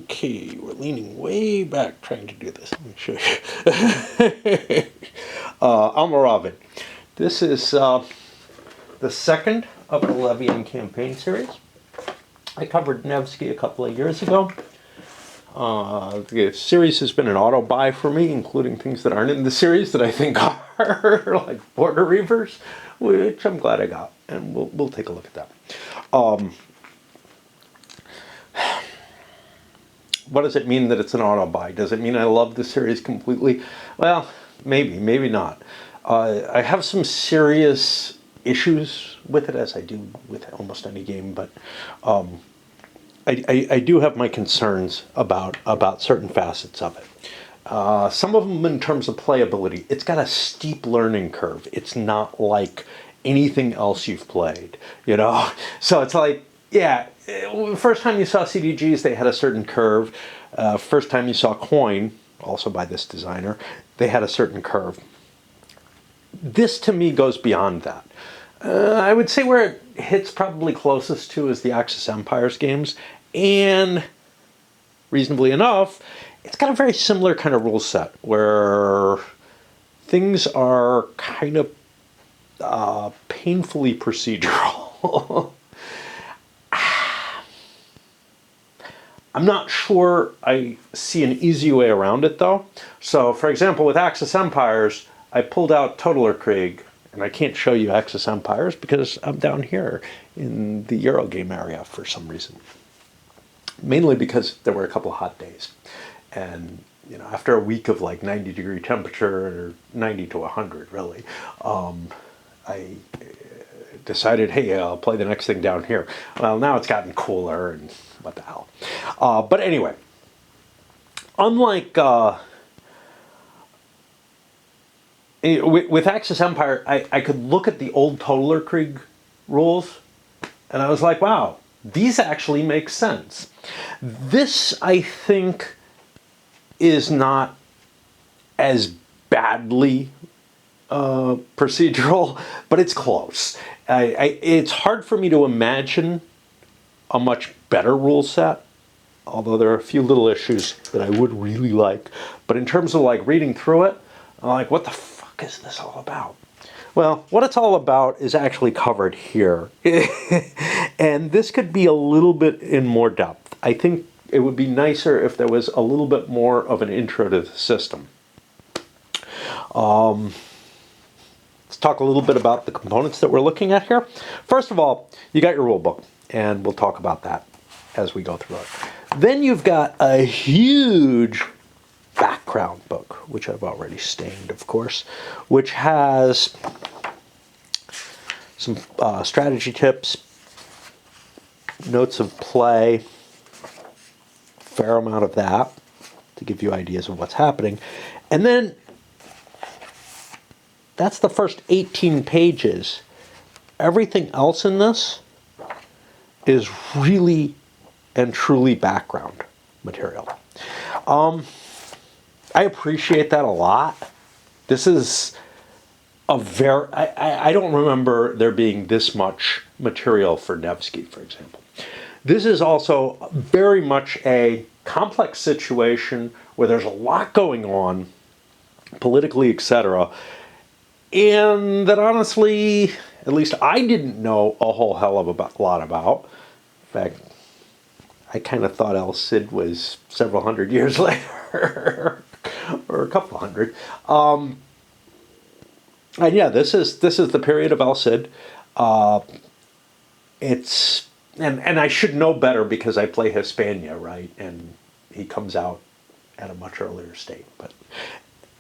Okay, we're leaning way back trying to do this. Let me show you. Almoravid. This is the second of the Levian campaign series. I covered Nevsky a couple of years ago. The series has been an auto-buy for me, including things that aren't in the series that I think are like Border Reavers, which I'm glad I got, and we'll take a look at that. What does it mean that it's an auto-buy? Does it mean I love the series completely? Well, maybe not. I have some serious issues with it, as I do with almost any game, but I do have my concerns about certain facets of it. Some of them in terms of playability. It's got a steep learning curve. It's not like anything else you've played, you know? So it's like, yeah, first time you saw CDGs, they had a certain curve. First time you saw Coin, also by this designer, they had a certain curve. This, to me, goes beyond that. I would say where it hits probably closest to is the Axis Empires games, and reasonably enough, it's got a very similar kind of rule set where things are kind of painfully procedural. I'm not sure I see an easy way around it, though. So, for example, with Axis Empires, I pulled out Totalerkrieg, and I can't show you Axis Empires because I'm down here in the Eurogame area for some reason. Mainly because there were a couple of hot days. And, you know, after a week of like 90-degree temperature, or 90 to 100, really, I decided, hey, I'll play the next thing down here. Well, now it's gotten cooler, and what the hell. But anyway, unlike with Axis Empire, I could look at the old Totalerkrieg rules, and I was like, wow, these actually make sense. This, I think, is not as badly procedural, but it's close. It's hard for me to imagine a much better rule set, although there are a few little issues that I would really like. But in terms of like reading through it, I'm like, what the fuck is this all about? Well, what it's all about is actually covered here. And this could be a little bit in more depth. I think it would be nicer if there was a little bit more of an intro to the system. Let's talk a little bit about the components that we're looking at here. First of all, you got your rule book, and we'll talk about that as we go through it. Then you've got a huge background book, which I've already stained, of course, which has some strategy tips, notes of play, fair amount of that to give you ideas of what's happening. And then that's the first 18 pages. Everything else in this is really and truly background material. I appreciate that a lot. This is a very... I don't remember there being this much material for Nevsky, for example. This is also very much a complex situation where there's a lot going on, politically, etc., and that honestly, at least I didn't know a whole hell of a lot about. In fact, I kind of thought El Cid was several hundred years later, or a couple hundred. And yeah, this is the period of El Cid. It's and I should know better because I play Hispania, right? And he comes out at a much earlier state, but.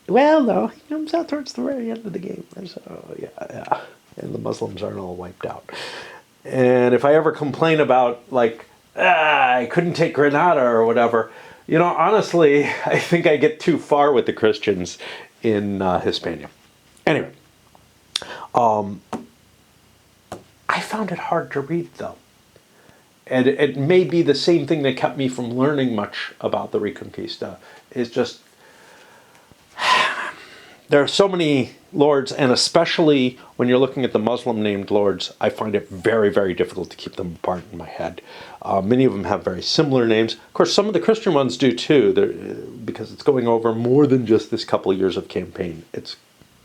Well, no, he comes out towards the very end of the game. So, yeah. And the Muslims aren't all wiped out. And if I ever complain about, like, I couldn't take Granada or whatever, you know, honestly, I think I get too far with the Christians in Hispania. Anyway, I found it hard to read, though. And it may be the same thing that kept me from learning much about the Reconquista, is just... there are so many lords, and especially when you're looking at the Muslim named lords, I find it very, very difficult to keep them apart in my head. Many of them have very similar names. Of course, some of the Christian ones do too, because it's going over more than just this couple of years of campaign. It's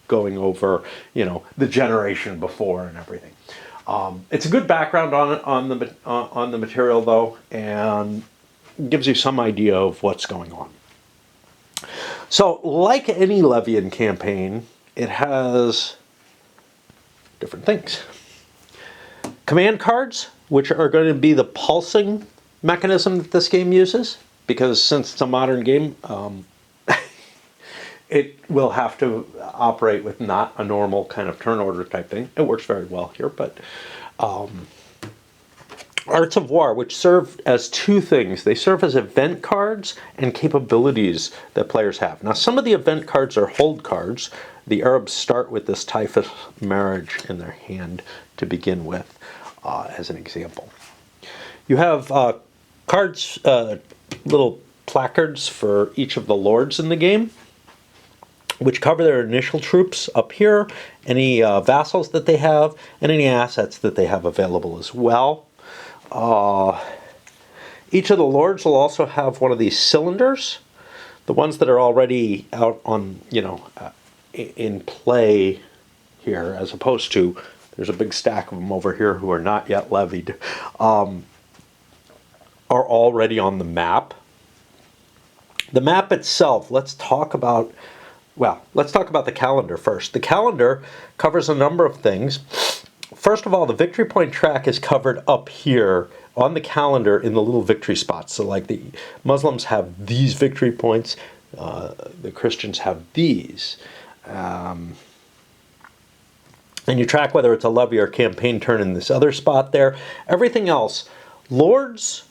going over, the generation before and everything. It's a good background on the material, though, and gives you some idea of what's going on. So, like any Levian campaign, it has different things. Command cards, which are going to be the pulsing mechanism that this game uses, because since it's a modern game, it will have to operate with not a normal kind of turn order type thing. It works very well here, but Arts of War, which serve as two things. They serve as event cards and capabilities that players have. Now, some of the event cards are hold cards. The Arabs start with this typhus marriage in their hand to begin with, as an example. You have cards, little placards for each of the lords in the game, which cover their initial troops up here, any vassals that they have, and any assets that they have available as well. Each of the lords will also have one of these cylinders, the ones that are already out on, in play here, as opposed to there's a big stack of them over here who are not yet levied, are already on the map. The map itself, let's talk about the calendar first. The calendar covers a number of things. First of all, the victory point track is covered up here on the calendar in the little victory spots. So like the Muslims have these victory points, the Christians have these. And you track whether it's a levy or campaign turn in this other spot there. Everything else, lords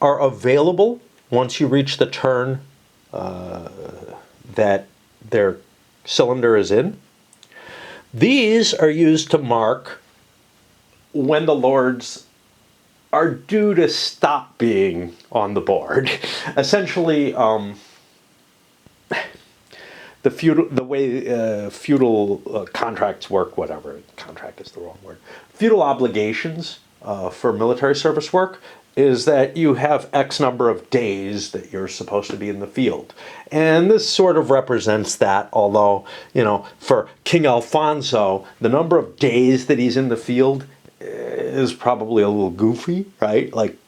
are available once you reach the turn that their cylinder is in. These are used to mark when the lords are due to stop being on the board. Essentially, the way feudal contracts work, whatever, contract is the wrong word, feudal obligations for military service work is that you have X number of days that you're supposed to be in the field. And this sort of represents that, although, for King Alfonso, the number of days that he's in the field is probably a little goofy, right? Like,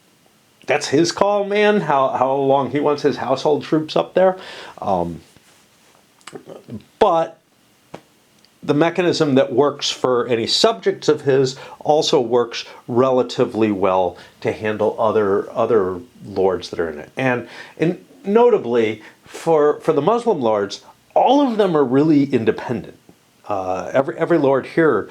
that's his call, man, how long he wants his household troops up there. But the mechanism that works for any subjects of his also works relatively well to handle other lords that are in it. And notably, for the Muslim lords, all of them are really independent. Every lord here,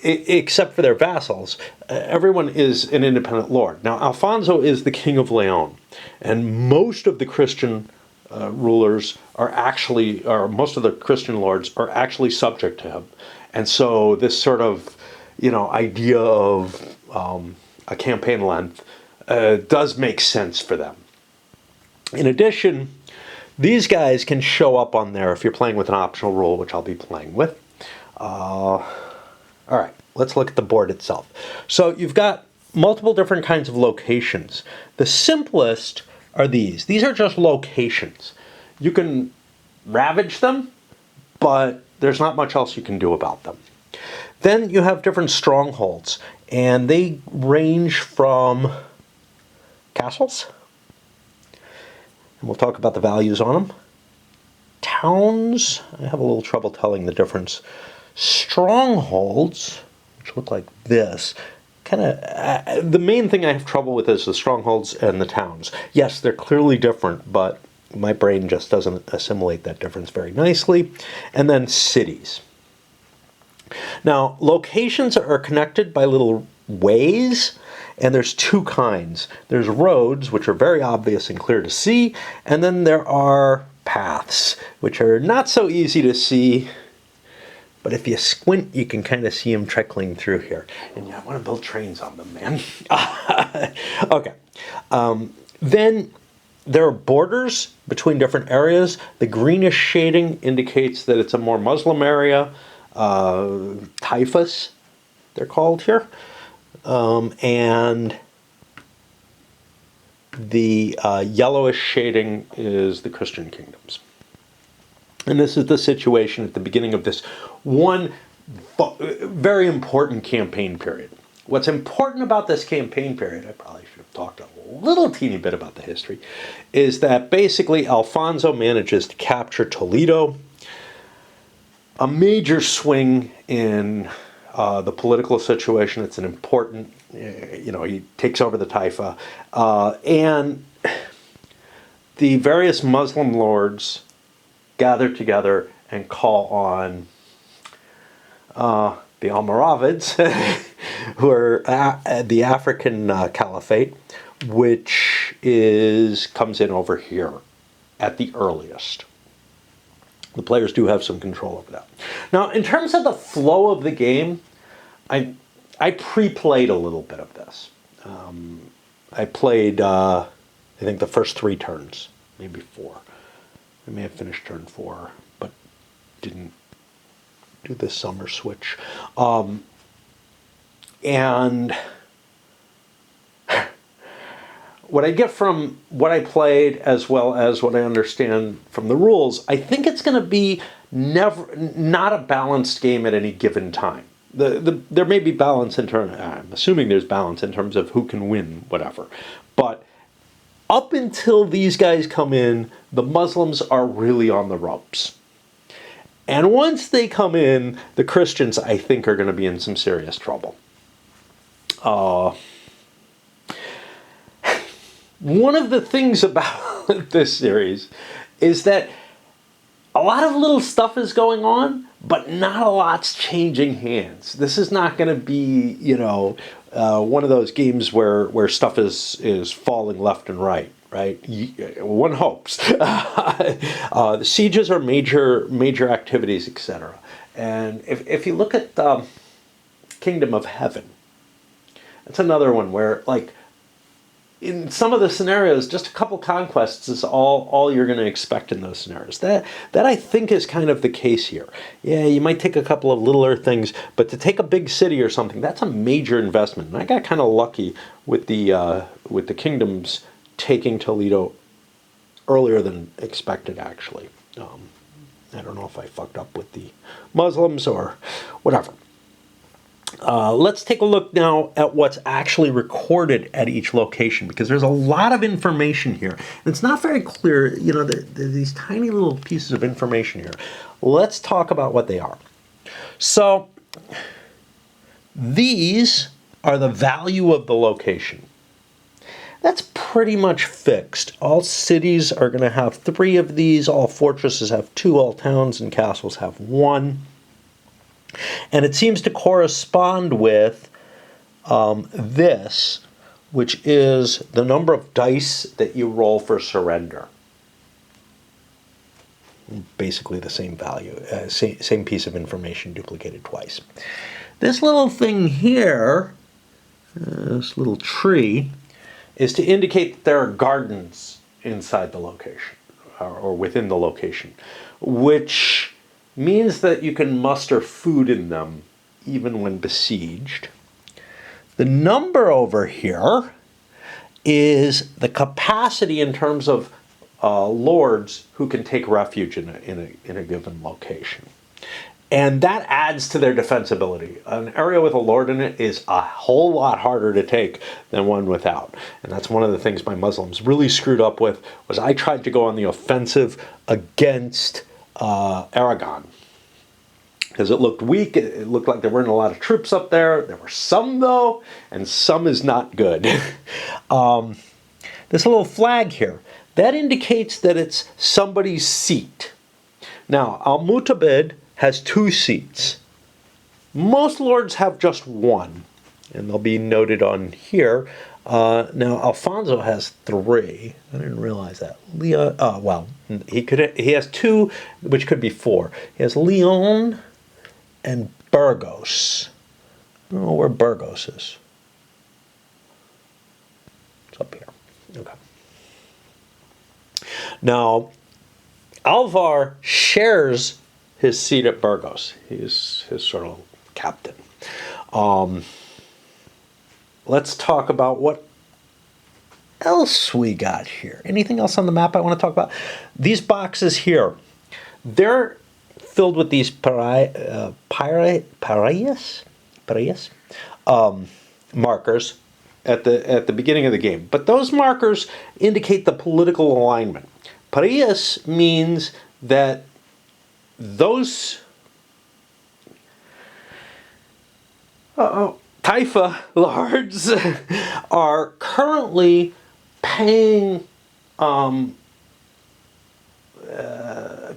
except for their vassals, everyone is an independent lord. Now, Alfonso is the king of Leon, and most of the Christian rulers most of the Christian lords are actually subject to him. And so this sort of, idea of a campaign length does make sense for them. In addition, these guys can show up on there if you're playing with an optional rule, which I'll be playing with. All right, let's look at the board itself. So you've got multiple different kinds of locations. The simplest are these. These are just locations. You can ravage them, but there's not much else you can do about them. Then you have different strongholds, and they range from castles, and we'll talk about the values on them. Towns, I have a little trouble telling the difference. Strongholds, which look like this, the main thing I have trouble with is the strongholds and the towns. Yes, they're clearly different, but my brain just doesn't assimilate that difference very nicely. And then cities. Now, locations are connected by little ways, and there's two kinds. There's roads, which are very obvious and clear to see, and then there are paths, which are not so easy to see, but if you squint, you can kind of see them trickling through here. And I want to build trains on them, man. Okay. Then there are borders between different areas. The greenish shading indicates that it's a more Muslim area. Taifas, they're called here. And the yellowish shading is the Christian kingdoms. And this is the situation at the beginning of this one very important campaign period. What's important about this campaign period, I probably should have talked a little teeny bit about the history, is that basically Alfonso manages to capture Toledo, a major swing in the political situation. It's an important, he takes over the Taifa, and the various Muslim lords gather together and call on the Almoravids, who are the African Caliphate, which comes in over here at the earliest. The players do have some control over that. Now, in terms of the flow of the game, I pre-played a little bit of this. I played, I think, the first 3 turns, maybe 4. I may have finished turn 4, but didn't do the summer switch. And what I get from what I played, as well as what I understand from the rules, I think it's going to be not a balanced game at any given time. There may be balance in terms, I'm assuming there's balance in terms of who can win, whatever. But up until these guys come in, the Muslims are really on the ropes. And once they come in, the Christians, I think, are going to be in some serious trouble. One of the things about this series is that a lot of little stuff is going on, but not a lot's changing hands. This is not going to be, one of those games where stuff is falling left and right. Right, one hopes. The sieges are major activities, etc. And if you look at Kingdom of Heaven, that's another one where, like, in some of the scenarios, just a couple conquests is all you're going to expect in those scenarios. That I think is kind of the case here. Yeah, you might take a couple of littler things, but to take a big city or something, that's a major investment. And I got kind of lucky with the kingdoms taking Toledo earlier than expected, actually. I don't know if I fucked up with the Muslims or whatever. Let's take a look now at what's actually recorded at each location, because there's a lot of information here. And it's not very clear, these tiny little pieces of information here. Let's talk about what they are. So, these are the value of the location. That's pretty much fixed. All cities are going to have 3 of these. All fortresses have 2. All towns and castles have 1. And it seems to correspond with this, which is the number of dice that you roll for surrender. Basically the same value, same piece of information duplicated twice. This little thing here, this little tree, is to indicate that there are gardens inside the location, or within the location, which means that you can muster food in them even when besieged. The number over here is the capacity in terms of lords who can take refuge in a given location. And that adds to their defensibility. An area with a lord in it is a whole lot harder to take than one without. And that's one of the things my Muslims really screwed up with, was I tried to go on the offensive against Aragon. Because it looked weak, it looked like there weren't a lot of troops up there. There were some, though, and some is not good. This little flag here, that indicates that it's somebody's seat. Now, Almoravid has 2 seats. Most lords have just 1, and they'll be noted on here. Now, Alfonso has 3. I didn't realize that. Leon, he has 2, which could be 4. He has Leon and Burgos. I don't know where Burgos is. It's up here. Okay. Now, Alvar shares his seat at Burgos. He's his sort of captain. Let's talk about what else we got here. Anything else on the map I want to talk about? These boxes here, they're filled with these markers at the beginning of the game. But those markers indicate the political alignment. Parillas means that those Taifa lords are currently paying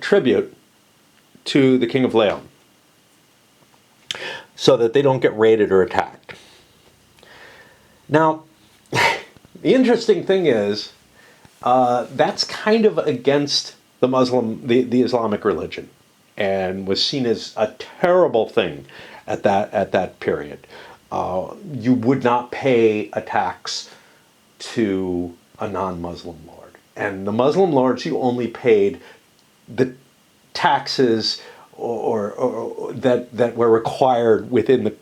tribute to the King of Leon so that they don't get raided or attacked. Now, the interesting thing is that's kind of against the Islamic religion, and was seen as a terrible thing at that period. You would not pay a tax to a non-Muslim lord, and the Muslim lords, you only paid the taxes or that were required within the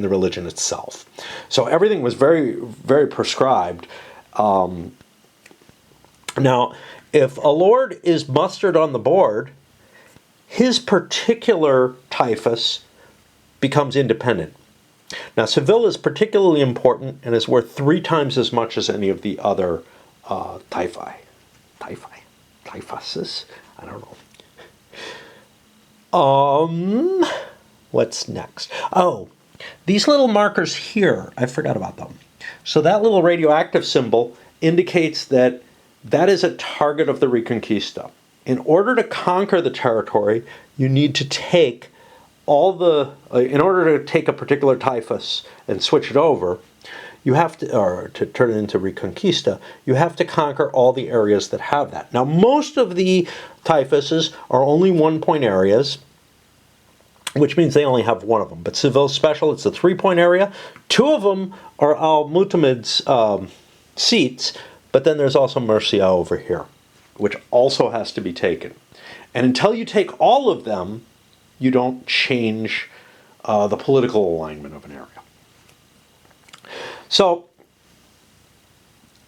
religion itself. So everything was very, very prescribed. Now, if a lord is mustered on the board, his particular typhus becomes independent. Now, Seville is particularly important and is worth 3 times as much as any of the other typhuses? I don't know. What's next? Oh, these little markers here, I forgot about them. So that little radioactive symbol indicates that that is a target of the Reconquista. In order to conquer the territory, you need to take in order to take a particular typhus and switch it over, you have to, or to turn it into Reconquista, you have to conquer all the areas that have that. Now, most of the typhuses are only 1-point areas, which means they only have one of them. But Seville's special, it's a 3-point area. 2 of them are Almoravid's seats, but then there's also Murcia over here, which also has to be taken. And until you take all of them, you don't change the political alignment of an area. So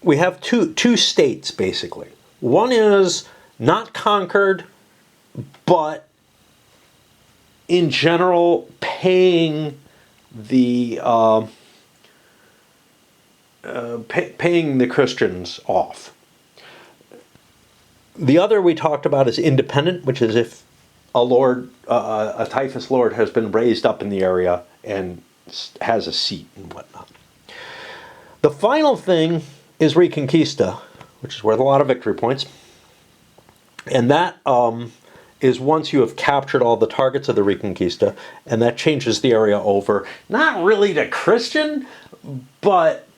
we have two states, basically. One is not conquered, but in general paying the Christians off. The other we talked about is independent, which is if a lord, a typhus lord, has been raised up in the area and has a seat and whatnot. The final thing is Reconquista, which is worth a lot of victory points, and that is once you have captured all the targets of the Reconquista, and that changes the area over, not really to Christian, but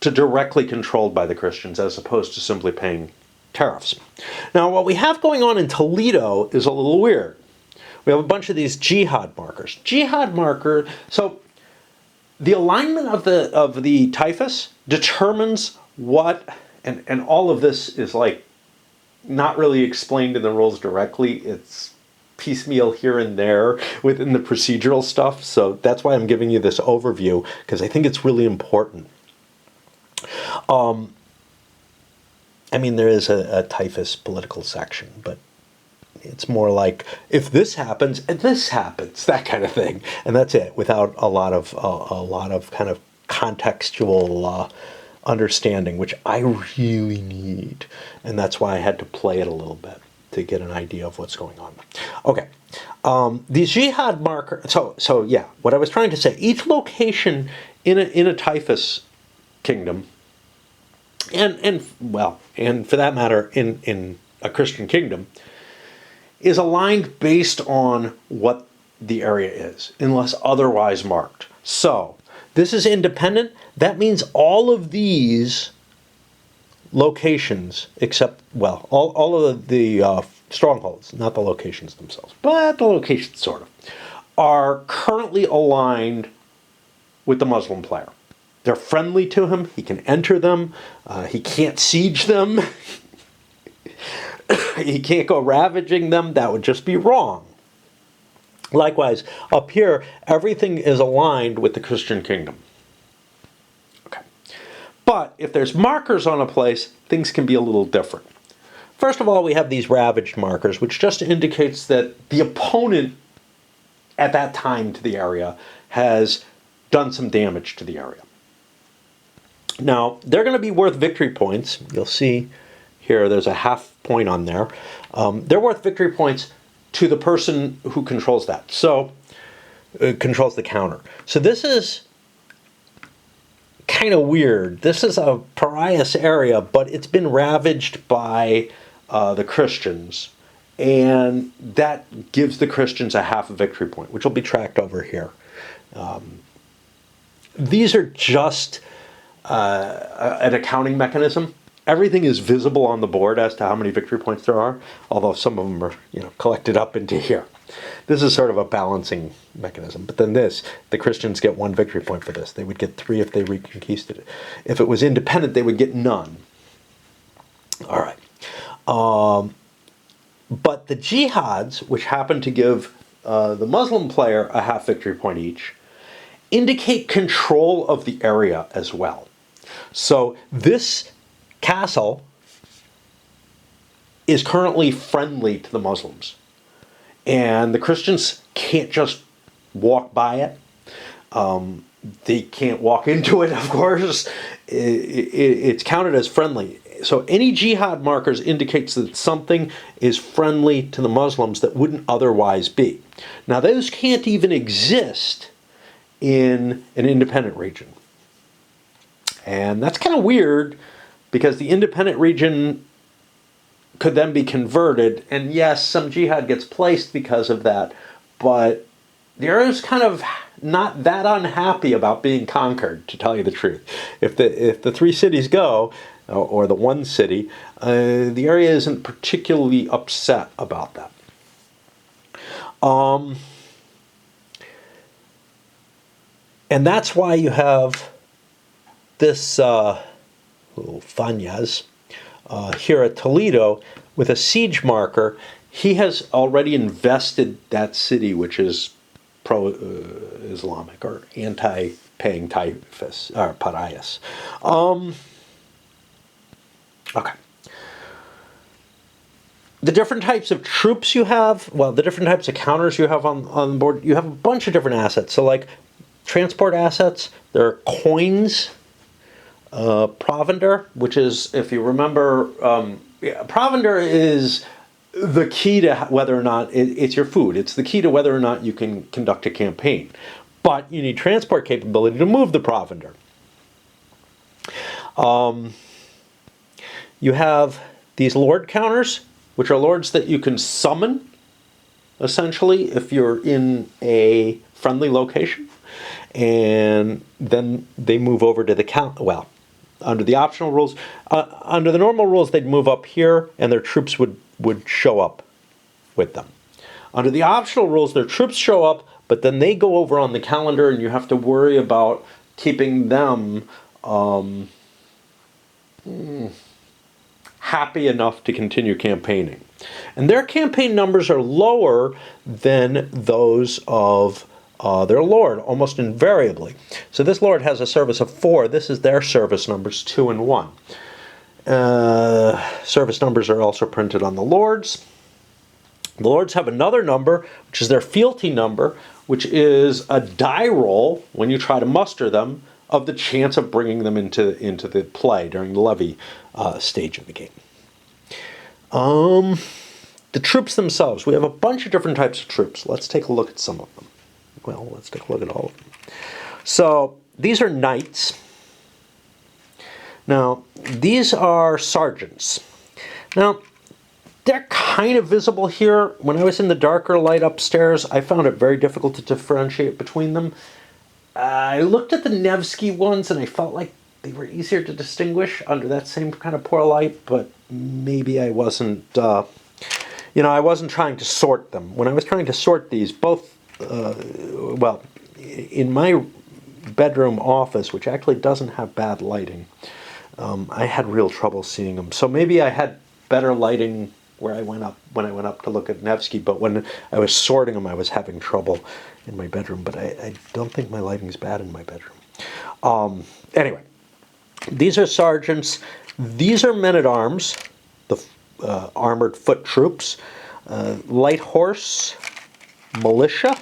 to directly controlled by the Christians, as opposed to simply paying tariffs. Now, what we have going on in Toledo is a little weird. We have a bunch of these jihad markers. Jihad marker, so the alignment of the typhus determines what, and all of this is like not really explained in the rules directly. It's piecemeal here and there within the procedural stuff. So that's why I'm giving you this overview, because I think it's really important. I mean, there is a typhus political section, but it's more like, if this happens, and this happens, that kind of thing. And that's it, without a lot of kind of contextual understanding, which I really need. And that's why I had to play it a little bit to get an idea of what's going on. Okay, these jihad markers, so yeah, what I was trying to say, each location in a typhus kingdom, and for that matter, in a Christian kingdom, is aligned based on what the area is, unless otherwise marked. So, this is independent. That means all of these locations, except, well, all of the strongholds, not the locations themselves, but the locations sort of, are currently aligned with the Muslim player. They're friendly to him. He can enter them. He can't siege them. He can't go ravaging them. That would just be wrong. Likewise, up here, everything is aligned with the Christian kingdom. Okay. But if there's markers on a place, things can be a little different. First of all, we have these ravaged markers, which just indicates that the opponent at that time to the area has done some damage to the area. Now, they're going to be worth victory points. You'll see here there's a half point on there. They're worth victory points to the person who controls that. So, controls the counter. So this is kind of weird. This is a pariahs area, but it's been ravaged by the Christians. And that gives the Christians a half a victory point, which will be tracked over here. These are just an accounting mechanism. Everything is visible on the board as to how many victory points there are, although some of them are, collected up into here. This is sort of a balancing mechanism. But then the Christians get 1 victory point for this. They would get 3 if they reconquisted it. If it was independent, they would get none. All right. But the jihads, which happen to give the Muslim player a half victory point each, indicate control of the area as well. So this castle is currently friendly to the Muslims. And the Christians can't just walk by it. They can't walk into it, of course. It's counted as friendly. So any jihad markers indicates that something is friendly to the Muslims that wouldn't otherwise be. Now those can't even exist in an independent region. And that's kind of weird because the independent region could then be converted. And yes, some jihad gets placed because of that. But the area is kind of not that unhappy about being conquered, to tell you the truth. If the 3 cities go, or the 1 city, the area isn't particularly upset about that. And that's why you have this little Fanyas here at Toledo with a siege marker. He has already invested that city, which is pro-Islamic or anti-paying typhus or pariahs. Okay. The different types of troops you have, the different types of counters you have on board, you have a bunch of different assets. So like transport assets, there are coins, provender, which is, if you remember, provender is the key to whether or not it's your food. It's the key to whether or not you can conduct a campaign. But you need transport capability to move the provender. You have these lord counters, which are lords that you can summon, essentially, if you're in a friendly location. And then they move over to the count. Well, under the optional rules, under the normal rules, they'd move up here, and their troops would show up with them. Under the optional rules, their troops show up, but then they go over on the calendar, and you have to worry about keeping them happy enough to continue campaigning. And their campaign numbers are lower than those of their lord, almost invariably. So this lord has a service of 4. This is their service numbers, 2 and 1. Service numbers are also printed on the lords. The lords have another number, which is their fealty number, which is a die roll when you try to muster them of the chance of bringing them into the play during the levy stage of the game. The troops themselves, we have a bunch of different types of troops. Let's take a look at some of them. Well, let's take a look at all of them. So these are knights. Now, these are sergeants. Now, they're kind of visible here. When I was in the darker light upstairs, I found it very difficult to differentiate between them. I looked at the Nevsky ones and I felt like they were easier to distinguish under that same kind of poor light, but maybe I wasn't, I wasn't trying to sort them. When I was trying to sort these, both, in my bedroom office, which actually doesn't have bad lighting, I had real trouble seeing them. So maybe I had better lighting where I went up when I went up to look at Nevsky, but when I was sorting them, I was having trouble in my bedroom. But I don't think my lighting's bad in my bedroom. Anyway, these are sergeants. These are men-at-arms, the armored foot troops, light horse, militia,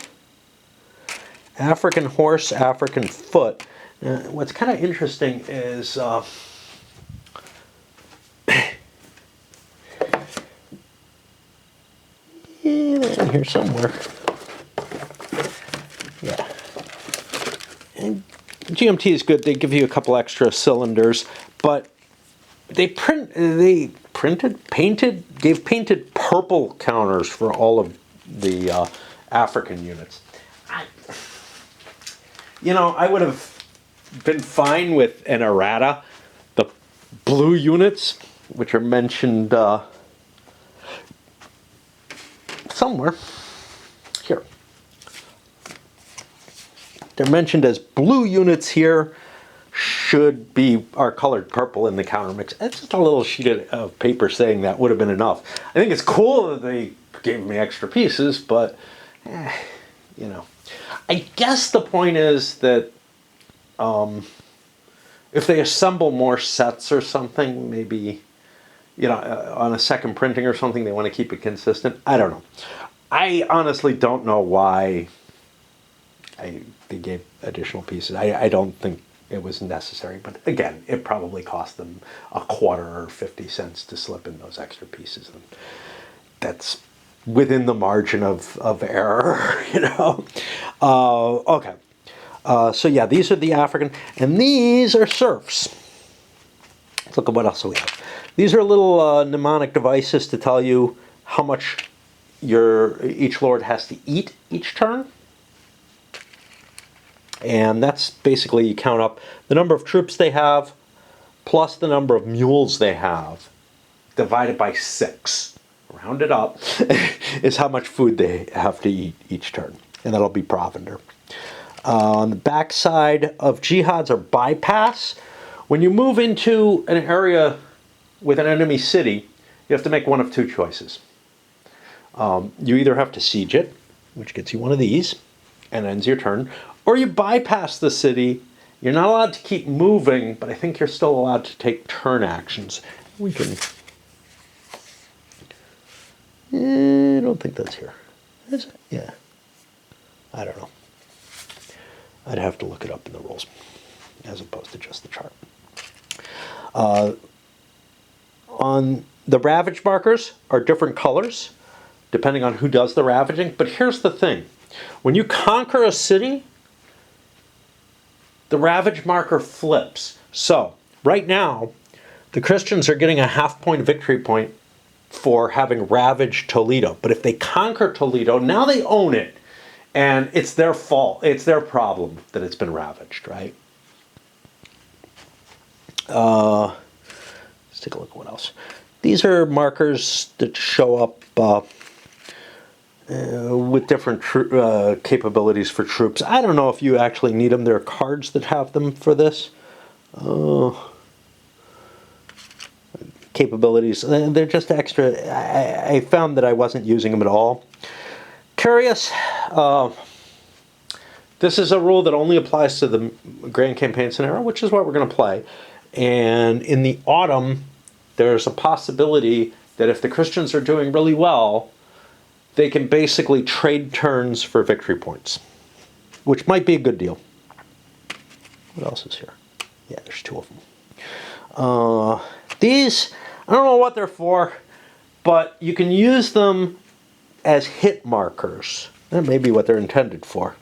African horse, African foot. What's kind of interesting is in here somewhere. Yeah. And GMT is good. They give you a couple extra cylinders, but gave painted purple counters for all of the African units. I would have been fine with an errata. The blue units, which are mentioned somewhere here. They're mentioned as blue units here, are colored purple in the counter mix. It's just a little sheet of paper saying that would have been enough. I think it's cool that they gave me extra pieces, but, I guess the point is that if they assemble more sets or something, maybe, on a second printing or something, they want to keep it consistent. I don't know. I honestly don't know why they gave additional pieces. I don't think it was necessary, but again, it probably cost them a quarter or 50 cents to slip in those extra pieces, and that's within the margin of error, Okay, so yeah, these are the African, and these are serfs. Let's look at what else we have. These are little mnemonic devices to tell you how much each lord has to eat each turn. And that's basically, you count up the number of troops they have plus the number of mules they have divided by 6. Round it up is how much food they have to eat each turn. And that'll be provender. On the back side of jihads or bypass, when you move into an area with an enemy city, you have to make one of 2 choices. You either have to siege it, which gets you one of these, and ends your turn, or you bypass the city. You're not allowed to keep moving, but I think you're still allowed to take turn actions. We can... I don't think that's here. Is it? Yeah. I don't know. I'd have to look it up in the rules, as opposed to just the chart. On the ravage markers are different colors, depending on who does the ravaging. But here's the thing. When you conquer a city, the ravage marker flips. So, right now, the Christians are getting a half-point victory point for having ravaged Toledo. But if they conquer Toledo, now they own it. And it's their fault. It's their problem that it's been ravaged, right? Let's take a look at what else. These are markers that show up with different capabilities for troops. I don't know if you actually need them. There are cards that have them for this. Capabilities. They're just extra. I found that I wasn't using them at all. Curious. This is a rule that only applies to the Grand Campaign scenario, which is what we're going to play. And in the autumn, there's a possibility that if the Christians are doing really well, they can basically trade turns for victory points, which might be a good deal. What else is here? Yeah, there's 2 of them. These, I don't know what they're for, but you can use them as hit markers. That may be what they're intended for,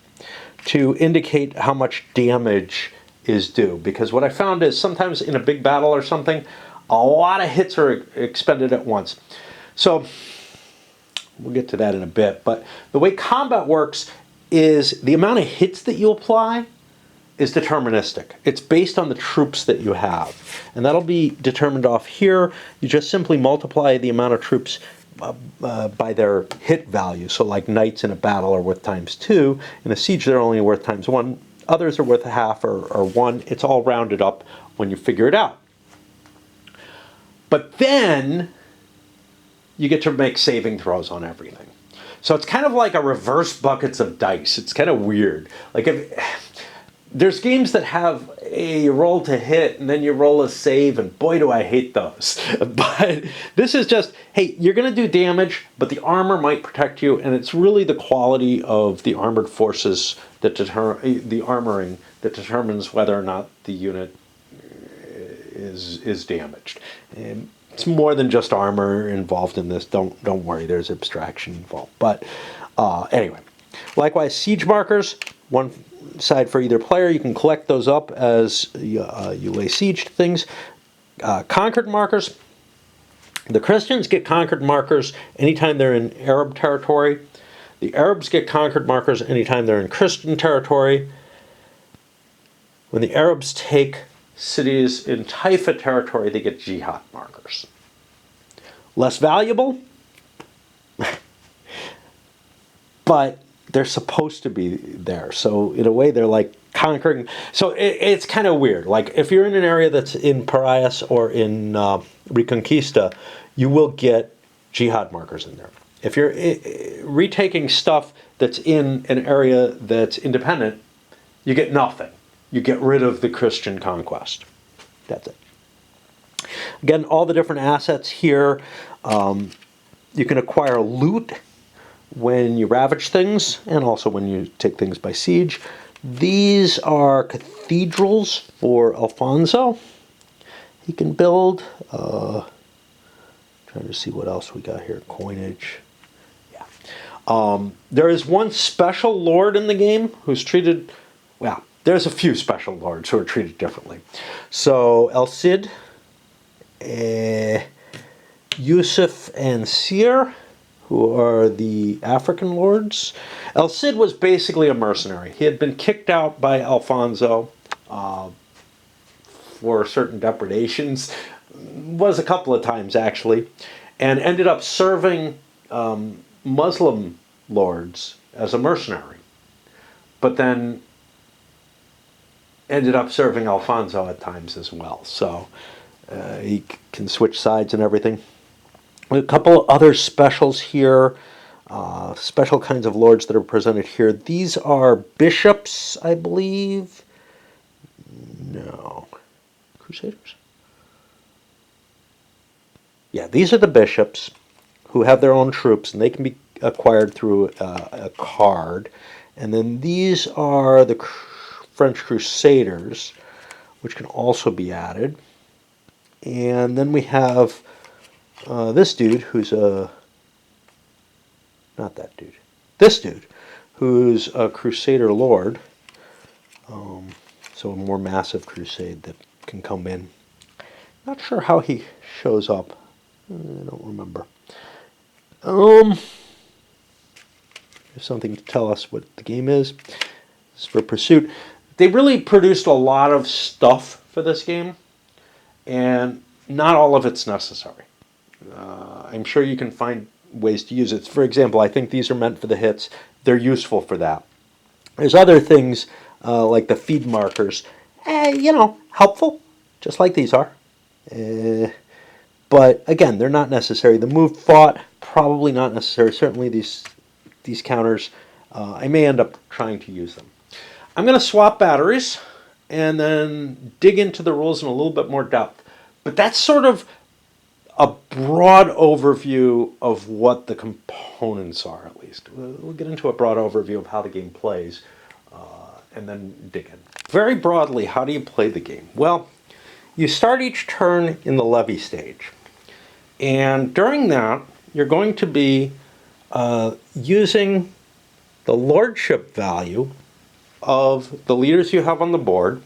to indicate how much damage is due. Because what I found is sometimes in a big battle or something, a lot of hits are expended at once. So we'll get to that in a bit. But the way combat works is the amount of hits that you apply is deterministic. It's based on the troops that you have. And that'll be determined off here. You just simply multiply the amount of troops by their hit value. So like knights in a battle are worth ×2. In a siege, they're only worth ×1. Others are worth a half or one. It's all rounded up when you figure it out. But then you get to make saving throws on everything. So it's kind of like a reverse buckets of dice. It's kind of weird. Like there's games that have a roll to hit and then you roll a save, and boy do I hate those. But this is just, hey, you're going to do damage, but the armor might protect you, and it's really the quality of the armored forces that the armoring that determines whether or not the unit is damaged. And it's more than just armor involved in this. Don't worry, there's abstraction involved. But anyway, likewise, siege markers, one side for either player. You can collect those up as you lay siege to things. Conquered markers. The Christians get conquered markers anytime they're in Arab territory. The Arabs get conquered markers anytime they're in Christian territory. When the Arabs take cities in Taifa territory, they get jihad markers. Less valuable, but they're supposed to be there. So in a way, they're like conquering. So it's kind of weird. Like if you're in an area that's in Parias or in Reconquista, you will get jihad markers in there. If you're retaking stuff that's in an area that's independent, you get nothing. You get rid of the Christian conquest. That's it. Again, all the different assets here. You can acquire loot when you ravage things, and also when you take things by siege. These are cathedrals for Alfonso. He can build. Trying to see what else we got here. Coinage. Yeah. There is one special lord in the game who's treated, well, there's a few special lords who are treated differently. So El Cid, Yusuf, and Sir, who are the African lords. El Cid was basically a mercenary. He had been kicked out by Alfonso for certain depredations. Was a couple of times, actually. And ended up serving Muslim lords as a mercenary. But then ended up serving Alfonso at times as well. So he can switch sides and everything. A couple other specials here, special kinds of lords that are presented here. These are bishops, I believe. No. Crusaders? Yeah, these are the bishops who have their own troops, and they can be acquired through a card. And then these are the French Crusaders, which can also be added. And then we have this dude who's a... Not that dude. This dude, who's a Crusader Lord. So a more massive crusade that can come in. Not sure how he shows up. I don't remember. There's something to tell us what the game is. This is for Pursuit. They really produced a lot of stuff for this game, and not all of it's necessary. I'm sure you can find ways to use it. For example, I think these are meant for the hits. They're useful for that. There's other things like the feed markers. Helpful, just like these are. But again, they're not necessary. The move fought, probably not necessary. Certainly these counters, I may end up trying to use them. I'm going to swap batteries and then dig into the rules in a little bit more depth. But that's sort of a broad overview of what the components are, at least. We'll get into a broad overview of how the game plays and then dig in. Very broadly, how do you play the game? Well, you start each turn in the levy stage. And during that, you're going to be using the lordship value of the leaders you have on the board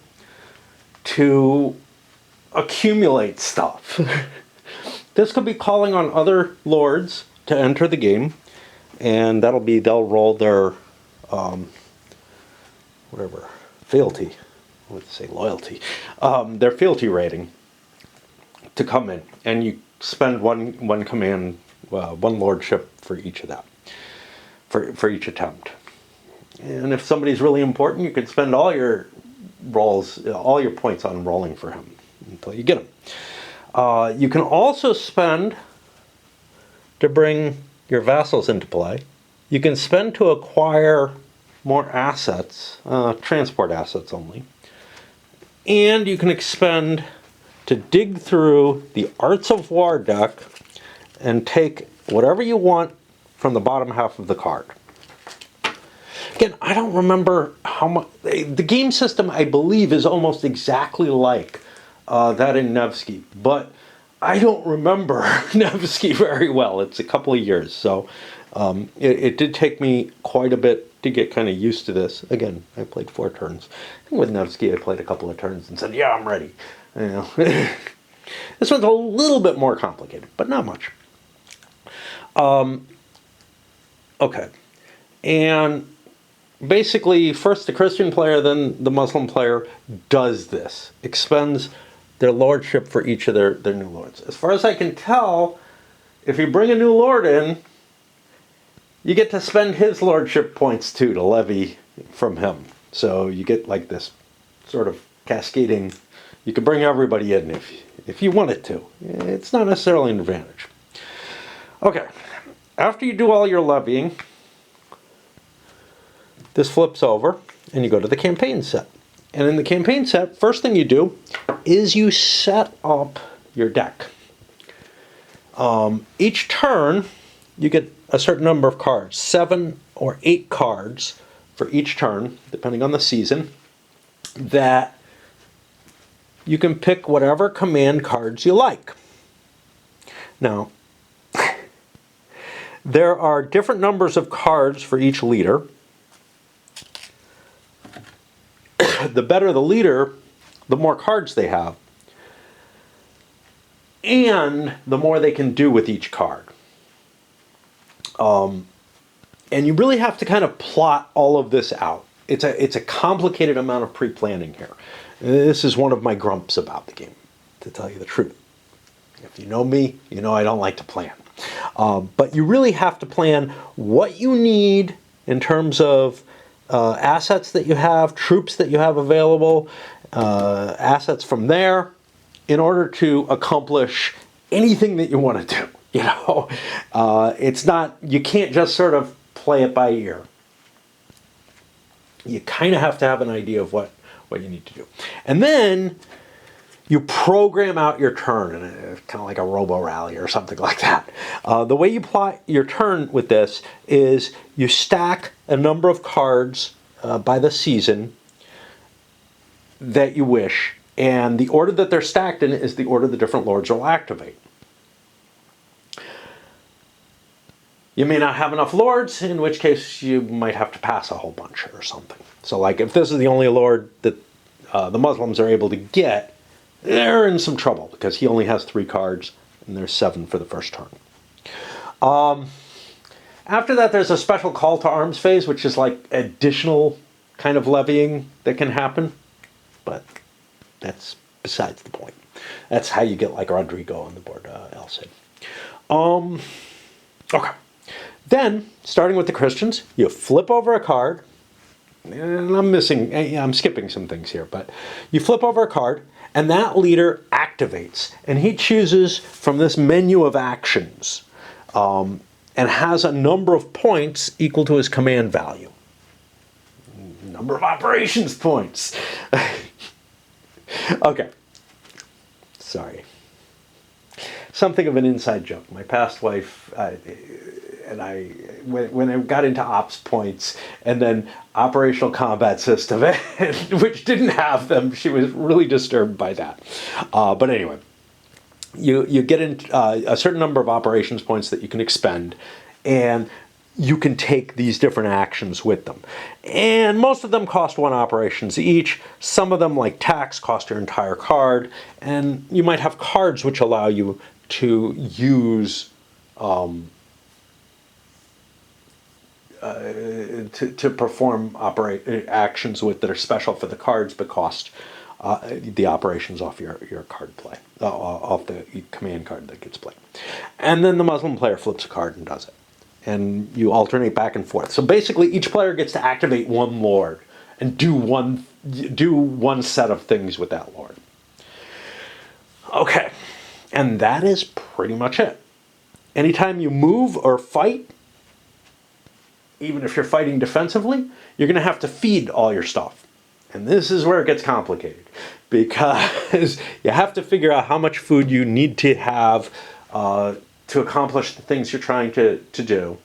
to accumulate stuff. This could be calling on other lords to enter the game, and they'll roll their fealty. I would say loyalty. Their fealty rating to come in, and you spend one command, one lordship for each of that, for each attempt. And if somebody's really important, you could spend all your rolls, all your points on rolling for him until you get him. You can also spend to bring your vassals into play. You can spend to acquire more assets, transport assets only. And you can expend to dig through the Arts of War deck and take whatever you want from the bottom half of the card. Again, I don't remember how much. The game system, I believe, is almost exactly like that in Nevsky, but I don't remember Nevsky very well. It's a couple of years, so it did take me quite a bit to get kind of used to this. Again, I played 4 turns. I think with Nevsky, I played a couple of turns and said, "Yeah, I'm ready." You know, this one's a little bit more complicated, but not much. Okay, and basically, first the Christian player, then the Muslim player does this, expends their lordship for each of their new lords. As far as I can tell, if you bring a new lord in, you get to spend his lordship points too to levy from him. So you get like this sort of cascading. You can bring everybody in if you wanted to. It's not necessarily an advantage. Okay, after you do all your levying, this flips over and you go to the campaign set. And in the campaign set, first thing you do is you set up your deck. Each turn, you get a certain number of cards, 7 or 8 cards for each turn, depending on the season, that you can pick whatever command cards you like. Now, there are different numbers of cards for each leader. The better the leader, the more cards they have, and the more they can do with each card. And you really have to kind of plot all of this out. It's a complicated amount of pre-planning here. This is one of my grumps about the game, to tell you the truth. If you know me, you know I don't like to plan. But you really have to plan what you need in terms of assets that you have, troops that you have available, assets from there, in order to accomplish anything that you want to do. You know, it's not, you can't just sort of play it by ear. You kind of have to have an idea of what you need to do. And then you program out your turn, kind of like a robo-rally or something like that. The way you plot your turn with this is you stack a number of cards by the season that you wish, and the order that they're stacked in is the order the different lords will activate. You may not have enough lords, in which case you might have to pass a whole bunch or something. So like if this is the only lord that the Muslims are able to get, they're in some trouble because he only has 3 cards and there's 7 for the first turn. After that, there's a special call to arms phase, which is like additional kind of levying that can happen, but that's besides the point. That's how you get like Rodrigo on the board, El Cid. Okay. Then, starting with the Christians, you flip over a card, and I'm skipping some things here, but you flip over a card, and that leader activates, and he chooses from this menu of actions, and has a number of points equal to his command value. Number of operations points. Okay. Sorry. Something of an inside joke. My past wife and I, when I got into ops points and then operational combat system, which didn't have them, she was really disturbed by that. But anyway, you get a certain number of operations points that you can expend, and you can take these different actions with them. And most of them cost 1 operations each. Some of them, like tax, cost your entire card. And you might have cards which allow you to use to perform actions with that are special for the cards but cost the operations off your card play, off the command card that gets played. And then the Muslim player flips a card and does it. and you alternate back and forth. So basically, each player gets to activate one lord and do one set of things with that lord. Okay, and that is pretty much it. Anytime you move or fight, even if you're fighting defensively, you're going to have to feed all your stuff. And this is where it gets complicated, because you have to figure out how much food you need to have to accomplish the things you're trying to do.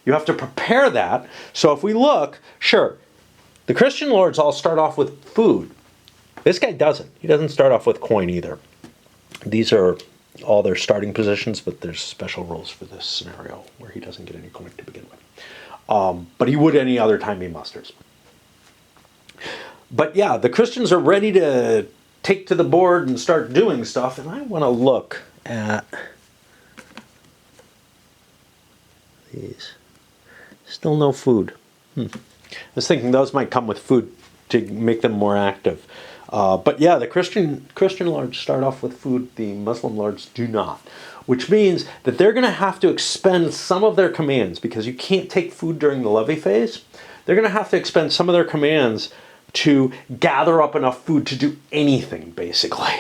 You have to prepare that. So if we look, sure, the Christian lords all start off with food. This guy doesn't. He doesn't start off with coin either. These are all their starting positions, but there's special rules for this scenario where he doesn't get any coin to begin with. But he would any other time he musters. But yeah, the Christians are ready to take to the board and start doing stuff, and I want to look at these. Still no food. I was thinking those might come with food to make them more active. But yeah, the Christian lords start off with food. The Muslim lords do not. Which means that they're going to have to expend some of their commands, because you can't take food during the levy phase. They're going to have to expend some of their commands to gather up enough food to do anything, basically.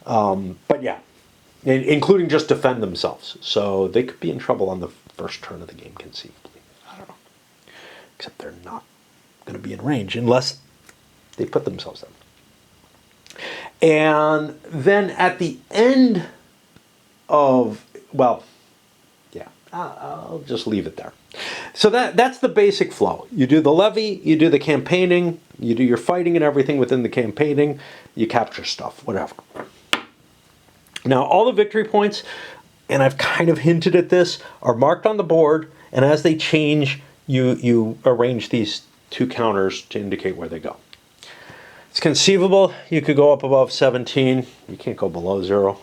But yeah, including just defend themselves. So they could be in trouble on the first turn of the game, conceivably. I don't know. Except they're not going to be in range unless they put themselves in. And then at the end of, well, yeah, I'll just leave it there. So that's the basic flow. You do the levy, you do the campaigning, you do your fighting and everything within the campaigning, you capture stuff, whatever. Now, all the victory points, and I've kind of hinted at this, are marked on the board, and as they change, you arrange these two counters to indicate where they go. It's conceivable you could go up above 17. You can't go below 0.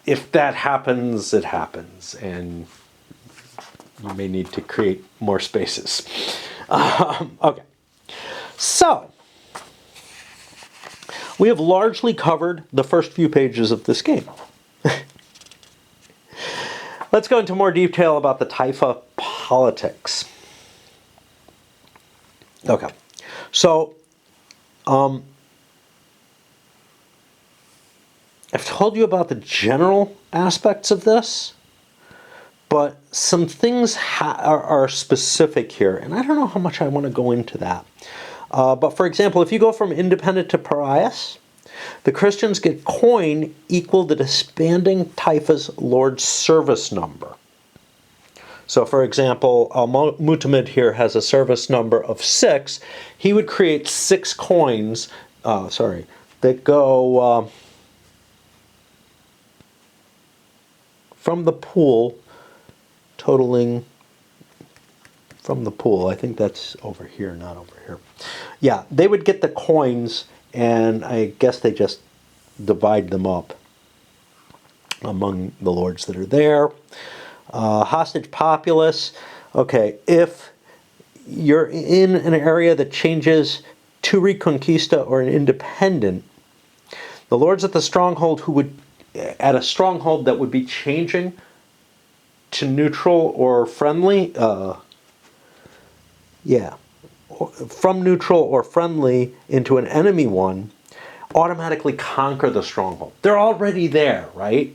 If that happens, it happens, and you may need to create more spaces. Okay, so we have largely covered the first few pages of this game. Let's go into more detail about the Taifa politics. Okay, so I've told you about the general aspects of this, but some things are specific here, and I don't know how much I want to go into that. But for example, if you go from independent to pariahs, the Christians get coin equal to disbanding Taifa's Lord's service number. So for example, Almoravid here has a service number of 6. He would create 6 coins, that go from the pool, totaling from the pool. I think that's over here, not over here. Yeah, they would get the coins, and I guess they just divide them up among the lords that are there. Hostage populace. Okay, if you're in an area that changes to Reconquista or an independent, the lords at the stronghold who would, at a stronghold that would be changing to neutral or friendly, from neutral or friendly into an enemy one, automatically conquer the stronghold. They're already there, right?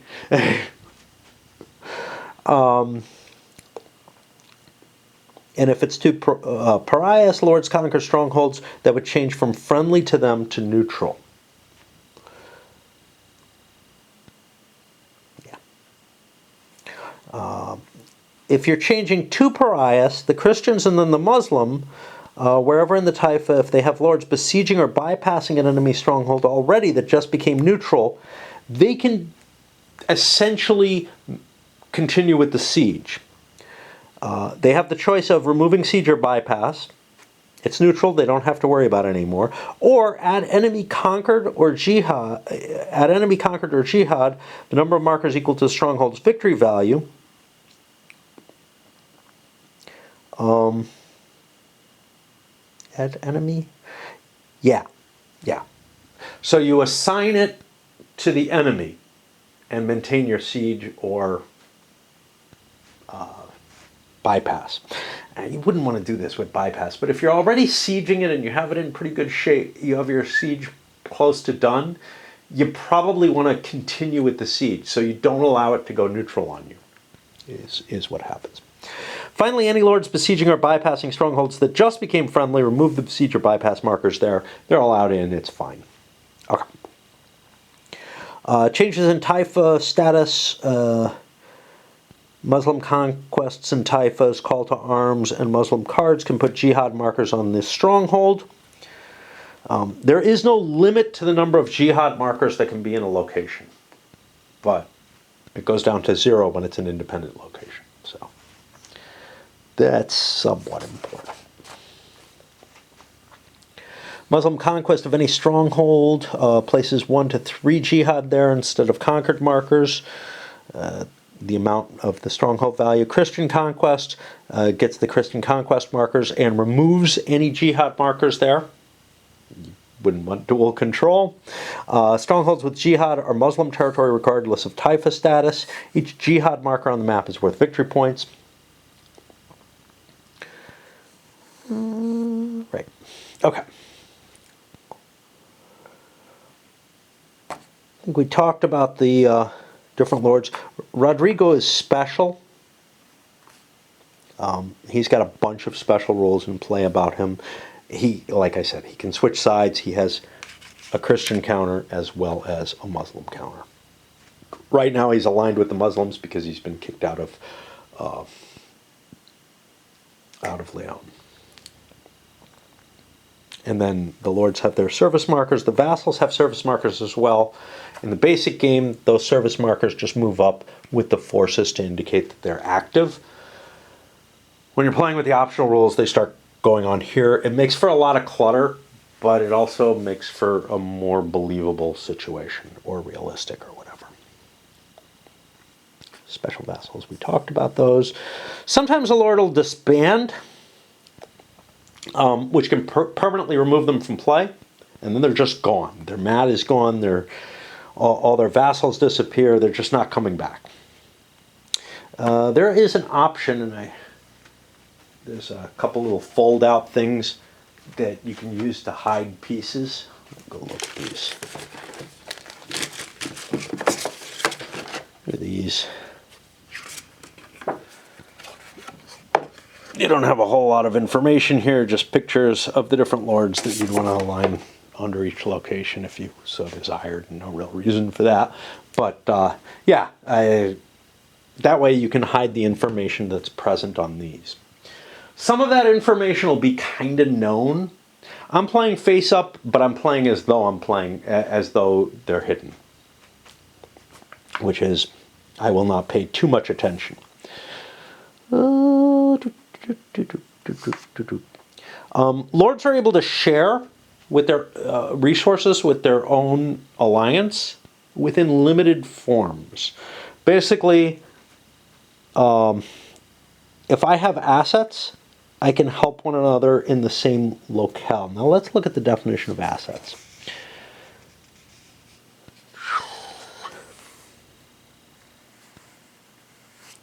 And if it's to pariahs, lords conquer strongholds that would change from friendly to them to neutral. If you're changing to pariahs, the Christians and then the Muslim, wherever in the Taifa, if they have lords besieging or bypassing an enemy stronghold already that just became neutral, they can essentially continue with the siege. They have the choice of removing siege or bypass. It's neutral, they don't have to worry about it anymore. Or add enemy conquered or jihad. Add enemy conquered or jihad, the number of markers equal to the stronghold's victory value. Add enemy? Yeah. So you assign it to the enemy and maintain your siege or bypass. You wouldn't want to do this with bypass, but if you're already sieging it and you have it in pretty good shape, you have your siege close to done, you probably want to continue with the siege so you don't allow it to go neutral on you, is what happens. Finally, any lords besieging or bypassing strongholds that just became friendly, remove the besiege or bypass markers there. They're allowed in, it's fine. Okay. Changes in Taifa status, Muslim conquests and taifas, call to arms, and Muslim cards can put jihad markers on this stronghold. There is no limit to the number of jihad markers that can be in a location, but it goes down to 0 when it's an independent location. So that's somewhat important. Muslim conquest of any stronghold places 1 to 3 jihad there instead of conquered markers. The amount of the stronghold value. Christian conquest gets the Christian conquest markers and removes any jihad markers there. You wouldn't want dual control. Strongholds with jihad are Muslim territory regardless of taifa status. Each jihad marker on the map is worth victory points. Right. Okay. I think we talked about the different lords. Rodrigo is special. He's got a bunch of special rules in play about him. He, like I said, he can switch sides. He has a Christian counter as well as a Muslim counter. Right now he's aligned with the Muslims because he's been kicked out of Leon. And then the lords have their service markers. The vassals have service markers as well. In the basic game, those service markers just move up with the forces to indicate that they're active. When you're playing with the optional rules, they start going on here. It makes for a lot of clutter, but it also makes for a more believable situation, or realistic, or whatever. Special vassals, we talked about those. Sometimes a lord will disband, which can permanently remove them from play, and then they're just gone. Their mat is gone, all their vassals disappear, they're just not coming back. There is an option, and there's a couple little fold-out things that you can use to hide pieces. Go look at these. Look at these. You don't have a whole lot of information here, just pictures of the different lords that you'd want to align under each location if you so desired. No real reason for that. But yeah, that way you can hide the information that's present on these. Some of that information will be kind of known. I'm playing face up, but I'm playing as though they're hidden. Which is, I will not pay too much attention. Lords are able to share with their resources with their own alliance within limited forms. Basically, if I have assets, I can help one another in the same locale. Now let's look at the definition of assets.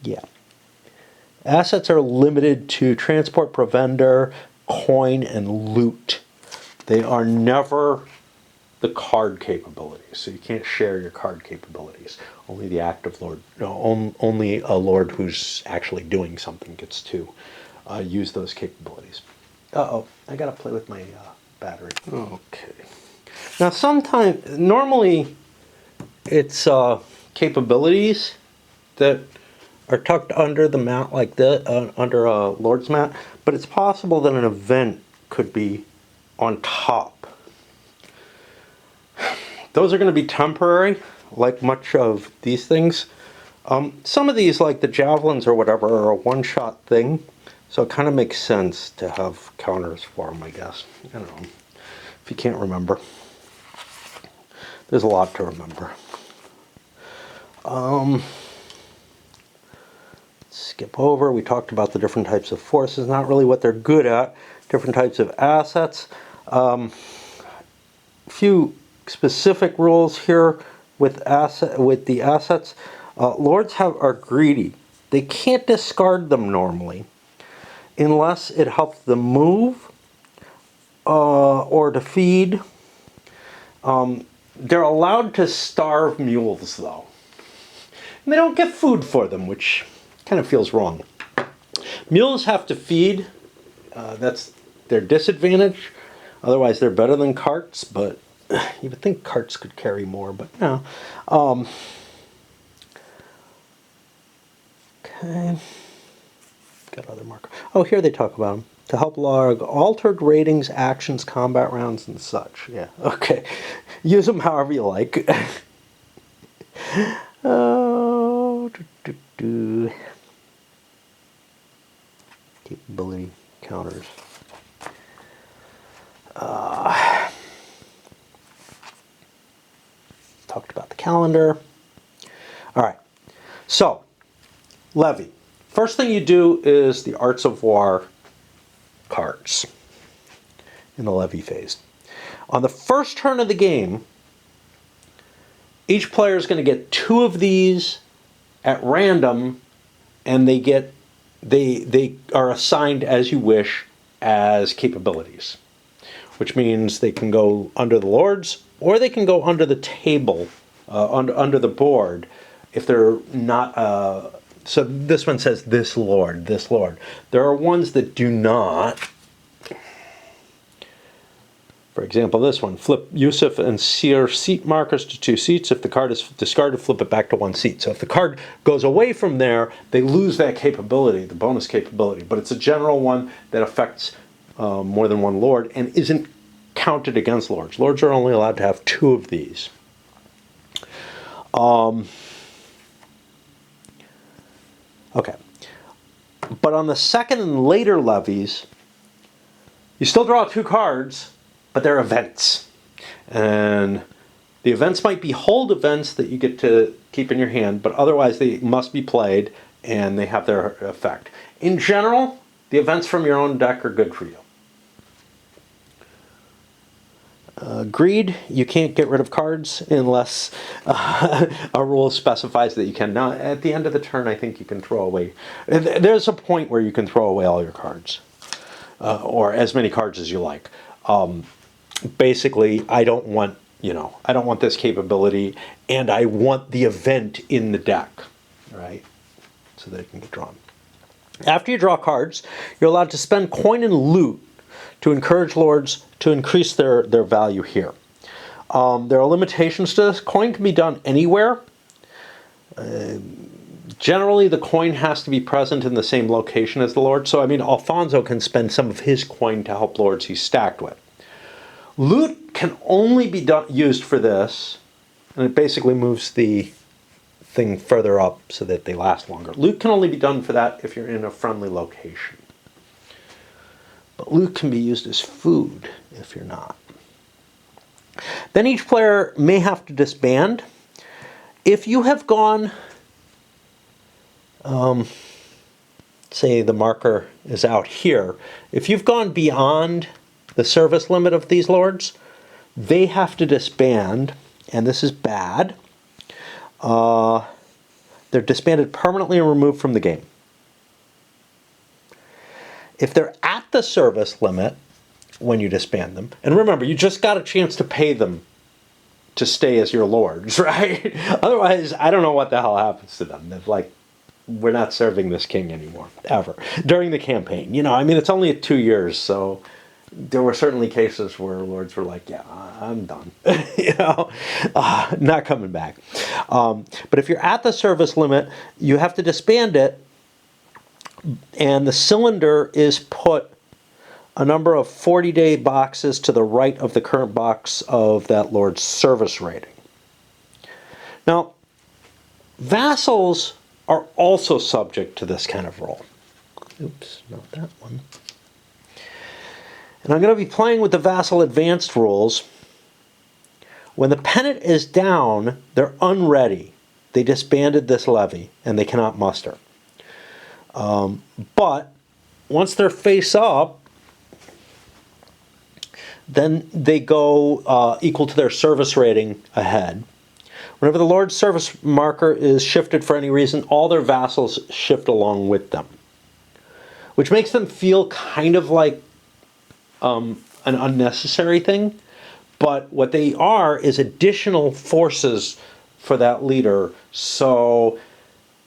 Yeah. Assets are limited to transport, provender, coin, and loot. They are never the card capabilities, so you can't share your card capabilities. Only the active lord, only a lord who's actually doing something gets to use those capabilities. Uh-oh, I gotta play with my battery. Okay. Now normally it's capabilities that are tucked under the mat like that, under a lord's mat, but it's possible that an event could be on top. Those are going to be temporary, like much of these things. Some of these, like the javelins or whatever, are a one-shot thing, so it kind of makes sense to have counters for them, I guess. I don't know. If you can't remember. There's a lot to remember. Skip over. We talked about the different types of forces, not really what they're good at. Different types of assets. A few specific rules here with the assets. Lords are greedy. they can't discard them normally unless it helps them move or to feed. They're allowed to starve mules, though. And they don't get food for them, which kind of feels wrong. Mules have to feed. That's their disadvantage. Otherwise, they're better than carts, but you would think carts could carry more, but no. Okay. Got other marker. Oh, here they talk about them. To help log altered ratings, actions, combat rounds, and such. Yeah, okay. Use them however you like. Oh, capability counters. Talked about the calendar. All right. So, levy. First thing you do is the Arts of War cards in the levy phase. On the first turn of the game, each player is going to get 2 of these at random, and they are assigned as you wish as capabilities, which means they can go under the lords or they can go under the table, under the board, if they're not. So this one says this lord, this lord. There are ones that do not. For example, this one, flip Yusuf and Seer seat markers to 2 seats. If the card is discarded, flip it back to 1 seat. So if the card goes away from there, they lose that capability, the bonus capability. But it's a general one that affects more than 1 lord and isn't counted against lords. Lords are only allowed to have 2 of these. Okay. But on the second and later levies, you still draw 2 cards, but they're events. And the events might be hold events that you get to keep in your hand, but otherwise they must be played and they have their effect. In general, the events from your own deck are good for you. Greed, you can't get rid of cards unless a rule specifies that you can. Now, at the end of the turn, I think you can throw away. There's a point where you can throw away all your cards, or as many cards as you like. Basically, I don't want this capability, and I want the event in the deck, right? So that it can get drawn. After you draw cards, you're allowed to spend coin and loot to encourage lords to increase their value here. There are limitations to this. Coin can be done anywhere. Generally, the coin has to be present in the same location as the lord. So, I mean, Alfonso can spend some of his coin to help lords he's stacked with. Loot can only be used for this, and it basically moves the thing further up so that they last longer. Loot can only be done for that if you're in a friendly location. But loot can be used as food if you're not. Then each player may have to disband. If you have gone, say the marker is out here, if you've gone beyond the service limit of these lords, they have to disband, and this is bad. They're disbanded permanently and removed from the game. If they're at the service limit when you disband them, and remember, you just got a chance to pay them to stay as your lords, right? Otherwise, I don't know what the hell happens to them. They're like, we're not serving this king anymore, ever. During the campaign. I mean, it's only 2 years, so there were certainly cases where lords were like, yeah, I'm done. Not coming back. But if you're at the service limit, you have to disband it, and the cylinder is put a number of 40-day boxes to the right of the current box of that lord's service rating. Now, vassals are also subject to this kind of rule. Oops, not that one. And I'm going to be playing with the vassal advanced rules. When the pennant is down, they're unready. They disbanded this levy, and they cannot muster. But once they're face up, then they go equal to their service rating ahead. Whenever the Lord's service marker is shifted for any reason, all their vassals shift along with them, which makes them feel kind of like an unnecessary thing. But what they are is additional forces for that leader. So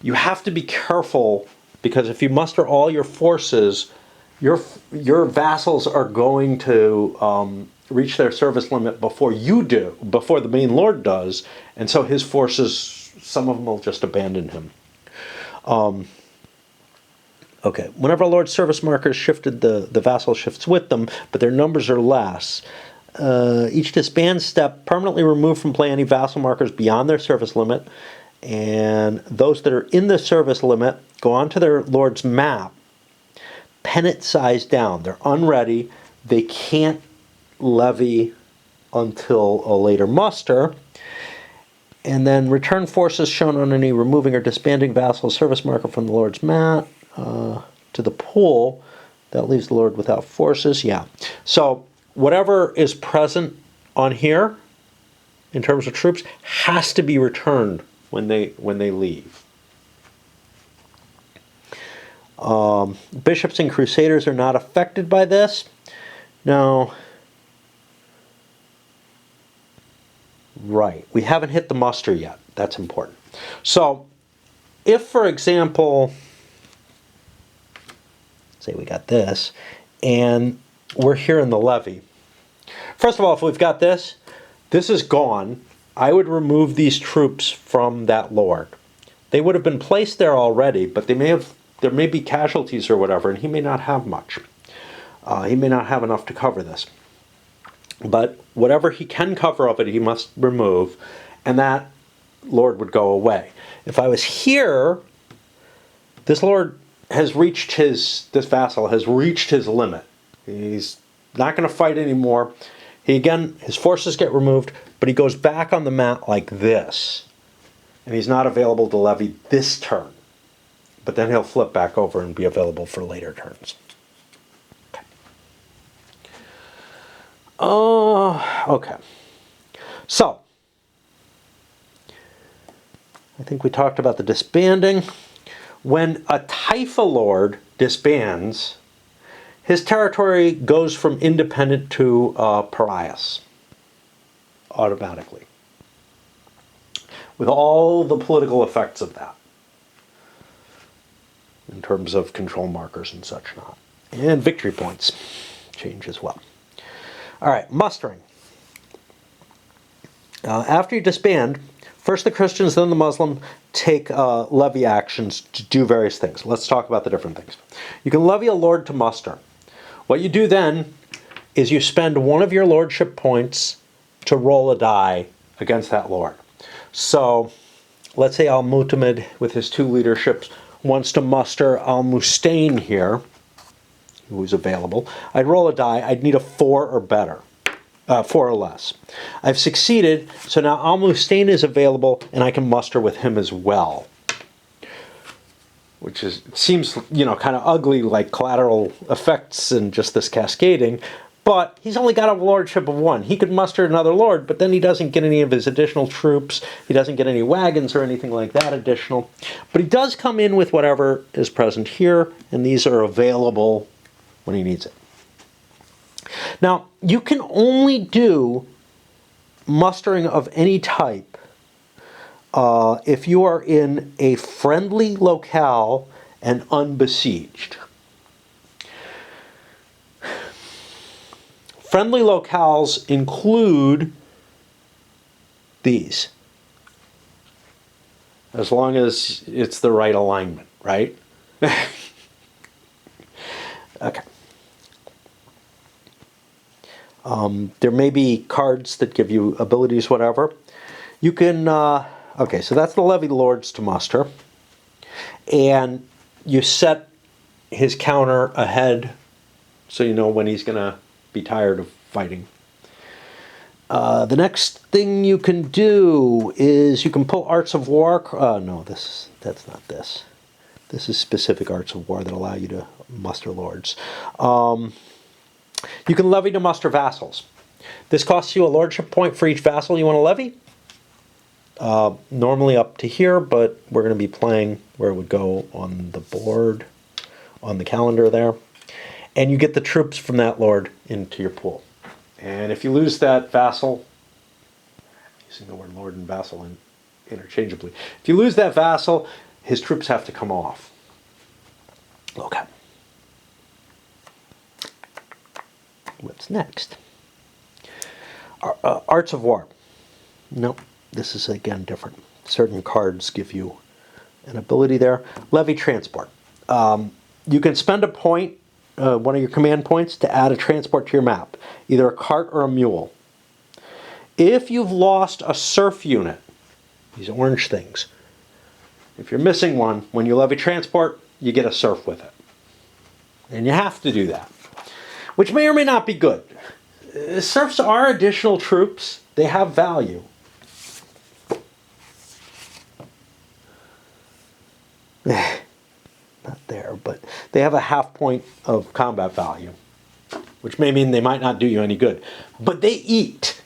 you have to be careful, because if you muster all your forces, your vassals are going to reach their service limit before you do, before the main lord does, and so his forces, some of them will just abandon him. Okay, whenever a lord's service marker is shifted, the vassal shifts with them, but their numbers are less. Each disband step permanently remove from play any vassal markers beyond their service limit, and those that are in the service limit go onto their lord's map, pennant size down. They're unready. They can't levy until a later muster. And then return forces shown on any removing or disbanding vassal service marker from the lord's mat to the pool. That leaves the lord without forces. Yeah. So whatever is present on here in terms of troops has to be returned when they leave. Bishops and crusaders are not affected by this. Now, right, we haven't hit the muster yet. That's important. So, if, for example, say we got this, and we're here in the levy. First of all, if we've got this is gone. I would remove these troops from that lord. They would have been placed there already, but there may be casualties or whatever, and he may not have much. He may not have enough to cover this. But whatever he can cover of it, he must remove, and that lord would go away. If I was here, this lord has reached this vassal has reached his limit. He's not going to fight anymore. His forces get removed, but he goes back on the mat like this. And he's not available to levy this turn. But then he'll flip back over and be available for later turns. Okay. So, I think we talked about the disbanding. When a Taifa lord disbands, his territory goes from independent to pariahs automatically, with all the political effects of that in terms of control markers and such not. And victory points change as well. All right, mustering. After you disband, first the Christians, then the Muslim take levy actions to do various things. Let's talk about the different things. You can levy a lord to muster. What you do then is you spend one of your lordship points to roll a die against that lord. So let's say Almoravid, with his 2 leaderships, wants to muster Al-Mustain here, who's available. I'd roll a die. I'd need a 4 or better. 4 or less. I've succeeded, so now Al-Mustain is available, and I can muster with him as well. Which seems, kind of ugly, like collateral effects and just this cascading, but he's only got a lordship of 1. He could muster another lord, but then he doesn't get any of his additional troops. He doesn't get any wagons or anything like that additional. But he does come in with whatever is present here, and these are available when he needs it. Now, you can only do mustering of any type if you are in a friendly locale and unbesieged. Friendly locales include these, as long as it's the right alignment, right? Okay. There may be cards that give you abilities, whatever. You can, okay, so that's the levy lords to muster. And you set his counter ahead so you know when he's going to be tired of fighting. The next thing you can do is you can pull Arts of War. No, that's not this. This is specific Arts of War that allow you to muster lords. You can levy to muster vassals. This costs you a lordship point for each vassal you want to levy. Normally up to here, but we're going to be playing where it would go on the board, on the calendar there. And you get the troops from that lord into your pool. And if you lose that vassal, using the word lord and vassal interchangeably, if you lose that vassal, his troops have to come off. Okay. What's next? Arts of War. Nope, this is again different. Certain cards give you an ability there. Levy transport. You can spend a point, one of your command points, to add a transport to your map, either a cart or a mule. If you've lost a serf unit, these orange things, if you're missing one, when you levy transport, you get a serf with it. And you have to do that, which may or may not be good. Serfs are additional troops. They have value. Not there, but they have a half point of combat value, which may mean they might not do you any good. But they eat,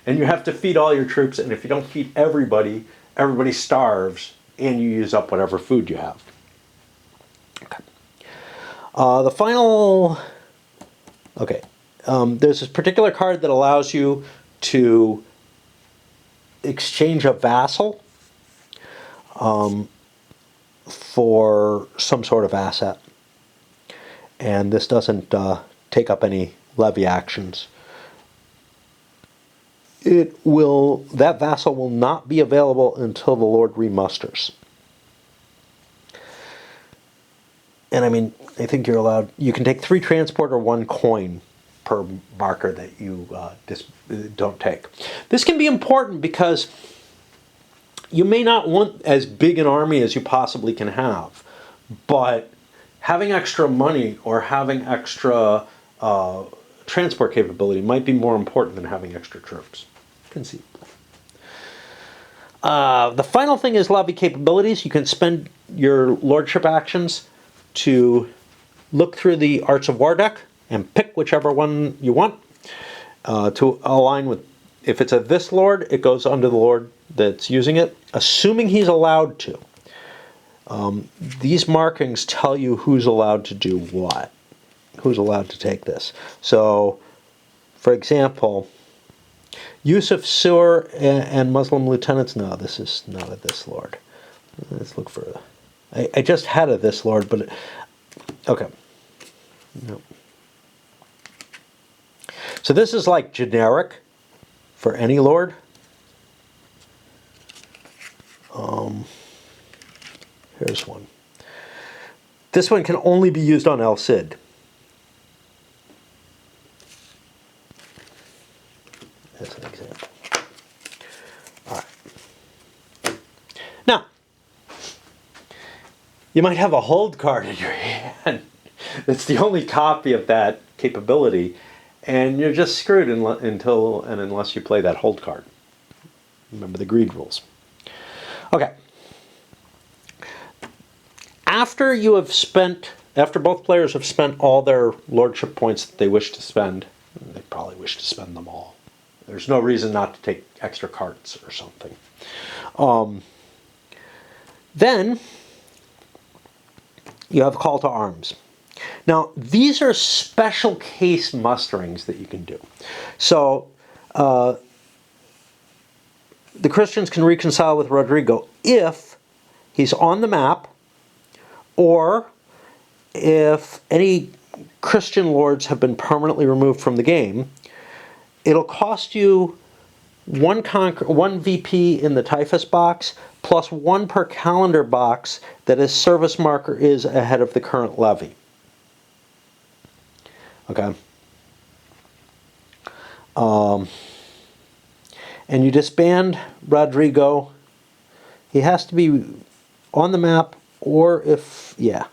and you have to feed all your troops, and if you don't feed everybody, everybody starves, and you use up whatever food you have. Okay. The final... Okay. There's this particular card that allows you to exchange a vassal for some sort of asset. And this doesn't take up any levy actions. That vassal will not be available until the Lord remusters. And I mean, I think you're allowed, you can take 3 transport or 1 coin per marker that you don't take. This can be important because you may not want as big an army as you possibly can have, but having extra money or having extra transport capability might be more important than having extra troops. Conceivably. The final thing is levy capabilities. You can spend your lordship actions to look through the Arts of War deck and pick whichever one you want to align with. If it's a this lord, it goes under the lord that's using it, assuming he's allowed to. These markings tell you who's allowed to do what, who's allowed to take this. So, for example, Yusuf Sur and Muslim lieutenants. No, this is not a this lord. Let's look for. I just had a this lord, but okay. No. So this is like generic for any lord. Here's one. This one can only be used on El Cid. That's an example. All right. Now, you might have a hold card in your hand. It's the only copy of that capability, and you're just screwed until and unless you play that hold card. Remember the greed rules. Okay. After both players have spent all their lordship points that they wish to spend, they probably wish to spend them all. There's no reason not to take extra carts or something. Then you have call to arms. Now, these are special case musterings that you can do. So, the Christians can reconcile with Rodrigo if he's on the map, or if any Christian lords have been permanently removed from the game. It'll cost you one VP in the typhus box, plus 1 per calendar box that his service marker is ahead of the current levy. Okay. And you disband Rodrigo. He has to be on the map, or if, you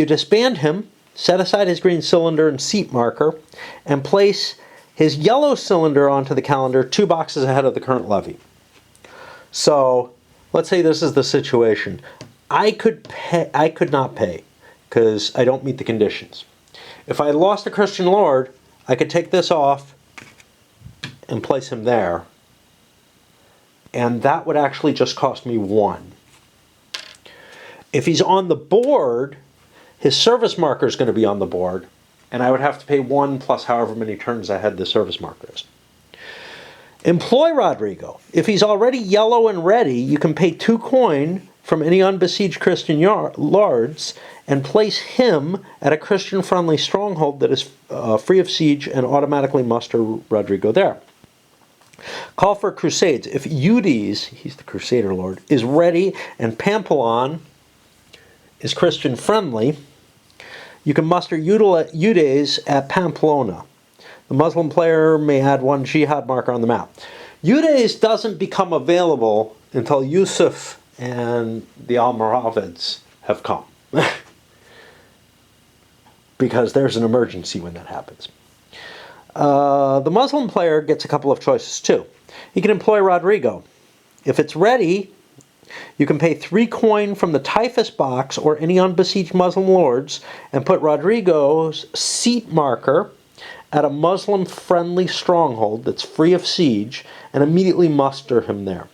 disband him, set aside his green cylinder and seat marker, and place his yellow cylinder onto the calendar 2 boxes ahead of the current levy. So, let's say this is the situation. I could not pay, because I don't meet the conditions. If I had lost a Christian lord, I could take this off and place him there. and that would actually just cost me 1. If he's on the board, his service marker is going to be on the board, and I would have to pay 1 plus however many turns I had the service marker is. Employ Rodrigo. If he's already yellow and ready, you can pay 2 coin from any unbesieged Christian lords and place him at a Christian-friendly stronghold that is free of siege and automatically muster Rodrigo there. Call for crusades. If Eudes, he's the Crusader Lord, is ready and Pamplon is Christian-friendly, you can muster Eudes at Pamplona. The Muslim player may add 1 jihad marker on the map. Eudes doesn't become available until Yusuf and the Almoravids have come. Because there's an emergency when that happens. The Muslim player gets a couple of choices too. He can employ Rodrigo. If it's ready, you can pay 3 coin from the typhus box or any unbesieged Muslim lords and put Rodrigo's seat marker at a Muslim-friendly stronghold that's free of siege and immediately muster him there.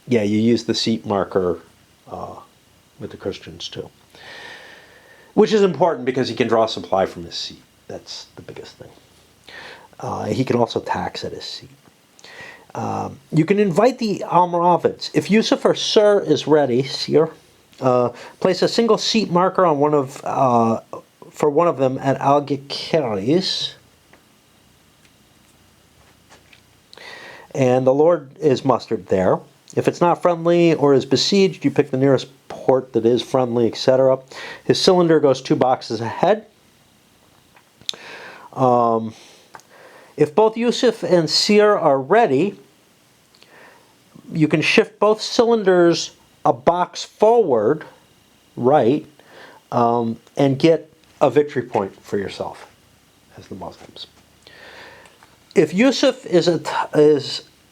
Yeah, you use the seat marker with the Christians too. Which is important because he can draw supply from his seat. That's the biggest thing. He can also tax at his seat. You can invite the Almoravids. If Yusuf or Sir is ready, Sir, place a single seat marker on for one of them at Algeciras. And the Lord is mustered there. If it's not friendly or is besieged, you pick the nearest port that is friendly, etc. His cylinder goes 2 boxes ahead. If both Yusuf and Sir are ready, you can shift both cylinders a box forward, right, and get a victory point for yourself as the Muslims. If Yusuf is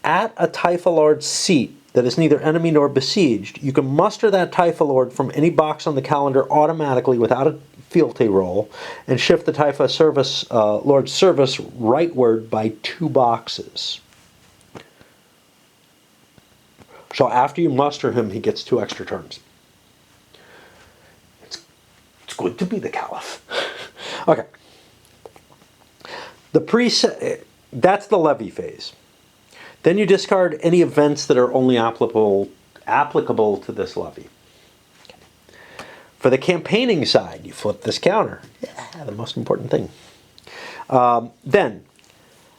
at a Taifa Lord's seat that is neither enemy nor besieged, you can muster that Taifa Lord from any box on the calendar automatically without a fealty roll and shift the Taifa Lord's service rightward by 2 boxes. So after you muster him, he gets 2 extra turns. It's good to be the Caliph. Okay. That's the levy phase. Then you discard any events that are only applicable to this levy. Okay. For the campaigning side, you flip this counter. Yeah, the most important thing. Then,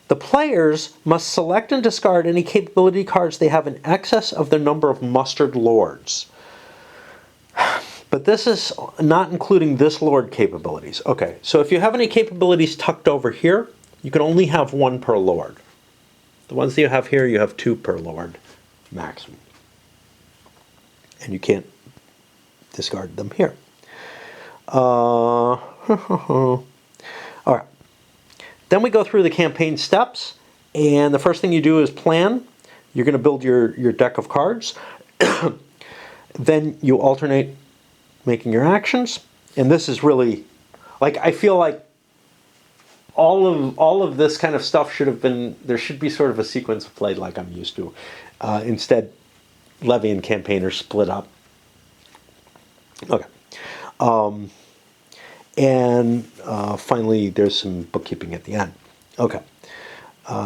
the players must select and discard any capability cards they have in excess of their number of mustered lords. But this is not including this lord capabilities. Okay, so if you have any capabilities tucked over here, you can only have 1 per lord. The ones that you have here, you have 2 per lord maximum. And you can't discard them here. All right. Then we go through the campaign steps, and the first thing you do is plan. You're going to build your deck of cards. Then you alternate making your actions, and this is really, like, I feel like all of this kind of stuff should have been, there should be sort of a sequence of play like I'm used to. Instead, levy and campaign are split up. Okay. And finally, there's some bookkeeping at the end. Okay.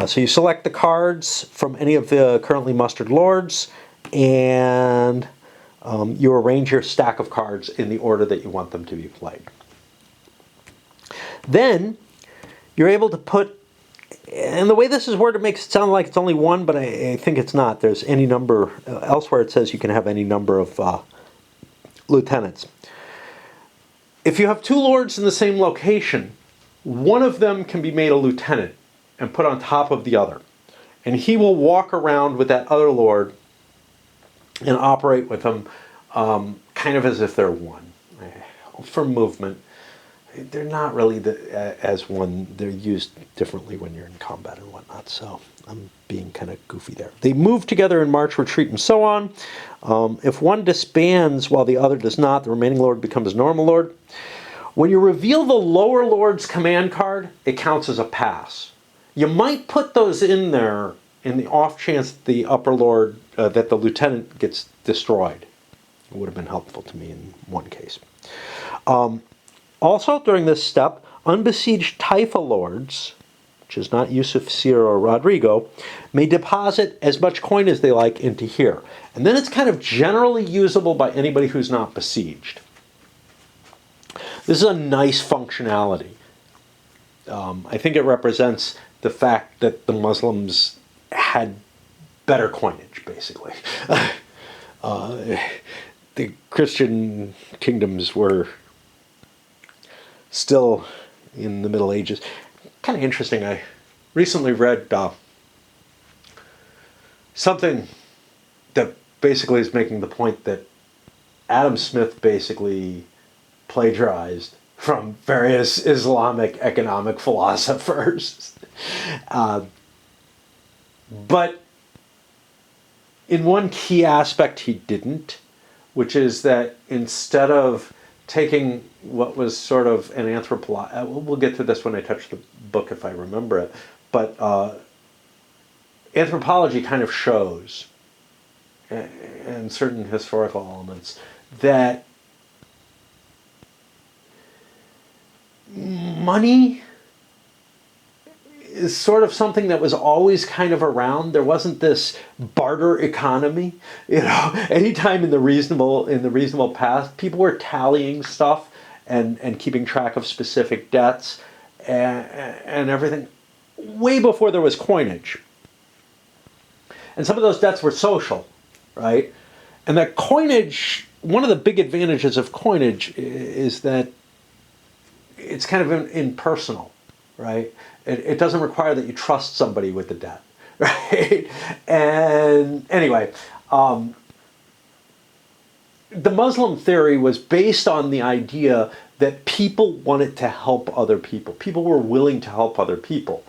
So you select the cards from any of the currently mustered lords, and you arrange your stack of cards in the order that you want them to be played. Then you're able to put, and the way this is worded makes it sound like it's only 1, but I think it's not. There's any number, elsewhere it says you can have any number of lieutenants. If you have 2 lords in the same location, one of them can be made a lieutenant and put on top of the other. And he will walk around with that other lord and operate with them kind of as if they're one. For movement, they're not really as one. They're used differently when you're in combat and whatnot, so I'm being kind of goofy there. They move together in march, retreat, and so on. If one disbands while the other does not, the remaining lord becomes normal lord. When you reveal the lower lord's command card, it counts as a pass. You might put those in there in the off chance the upper lord, that the lieutenant gets destroyed. It would have been helpful to me in one case. Also, during this step, unbesieged Taifa lords, which is not Yusuf, Sir, or Rodrigo, may deposit as much coin as they like into here. And then it's kind of generally usable by anybody who's not besieged. This is a nice functionality. I think it represents the fact that the Muslims had better coinage, basically. The Christian kingdoms were still in the Middle Ages. Kind of interesting. I recently read something that basically is making the point that Adam Smith basically plagiarized from various Islamic economic philosophers. But in one key aspect he didn't, which is that instead of taking what was sort of an we'll get to this when I touch the book if I remember it, but anthropology kind of shows, and certain historical elements, that money is sort of something that was always kind of around. There wasn't this barter economy. Anytime in the reasonable past, people were tallying stuff and keeping track of specific debts and everything way before there was coinage. And some of those debts were social, right? And that coinage, one of the big advantages of coinage is that it's kind of impersonal, right? It doesn't require that you trust somebody with the debt, right? And anyway, the Muslim theory was based on the idea that people wanted to help other people. People were willing to help other people,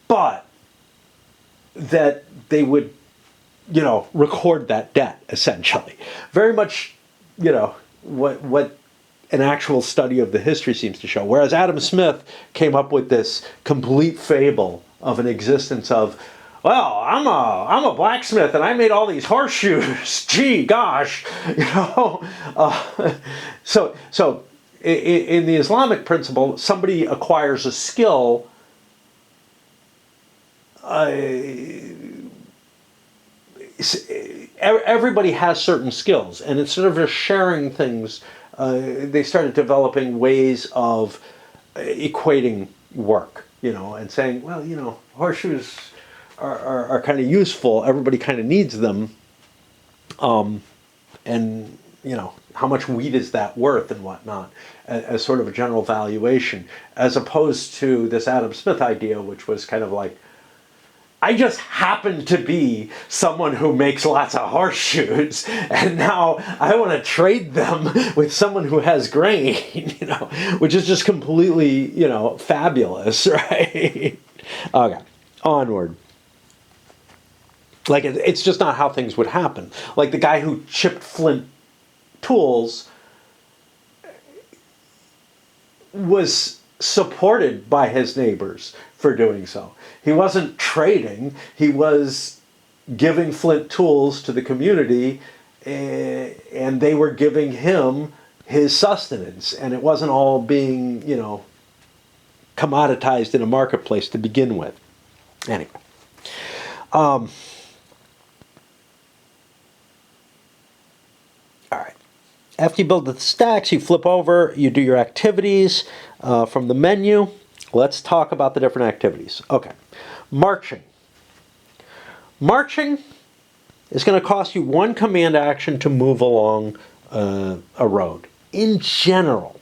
but that they would, record that debt, essentially. Very much, what an actual study of the history seems to show. Whereas Adam Smith came up with this complete fable of an existence of, well, I'm a blacksmith and I made all these horseshoes. Gee, gosh, So in the Islamic principle, somebody acquires a skill. Everybody has certain skills, and instead of just sharing things, they started developing ways of equating work, and saying, well, horseshoes are kind of useful. Everybody kind of needs them. And, how much wheat is that worth and whatnot, as sort of a general valuation, as opposed to this Adam Smith idea, which was kind of like, I just happen to be someone who makes lots of horseshoes, and now I want to trade them with someone who has grain, which is just completely, fabulous, right? Okay, onward. Like, it's just not how things would happen. Like the guy who chipped flint tools was supported by his neighbors for doing so. He wasn't trading, he was giving flint tools to the community, and they were giving him his sustenance. And it wasn't all being, commoditized in a marketplace to begin with. Anyway. All right. After you build the stacks, you flip over, you do your activities from the menu. Let's talk about the different activities. Okay. Marching. Marching is going to cost you one command action to move along a road. In general.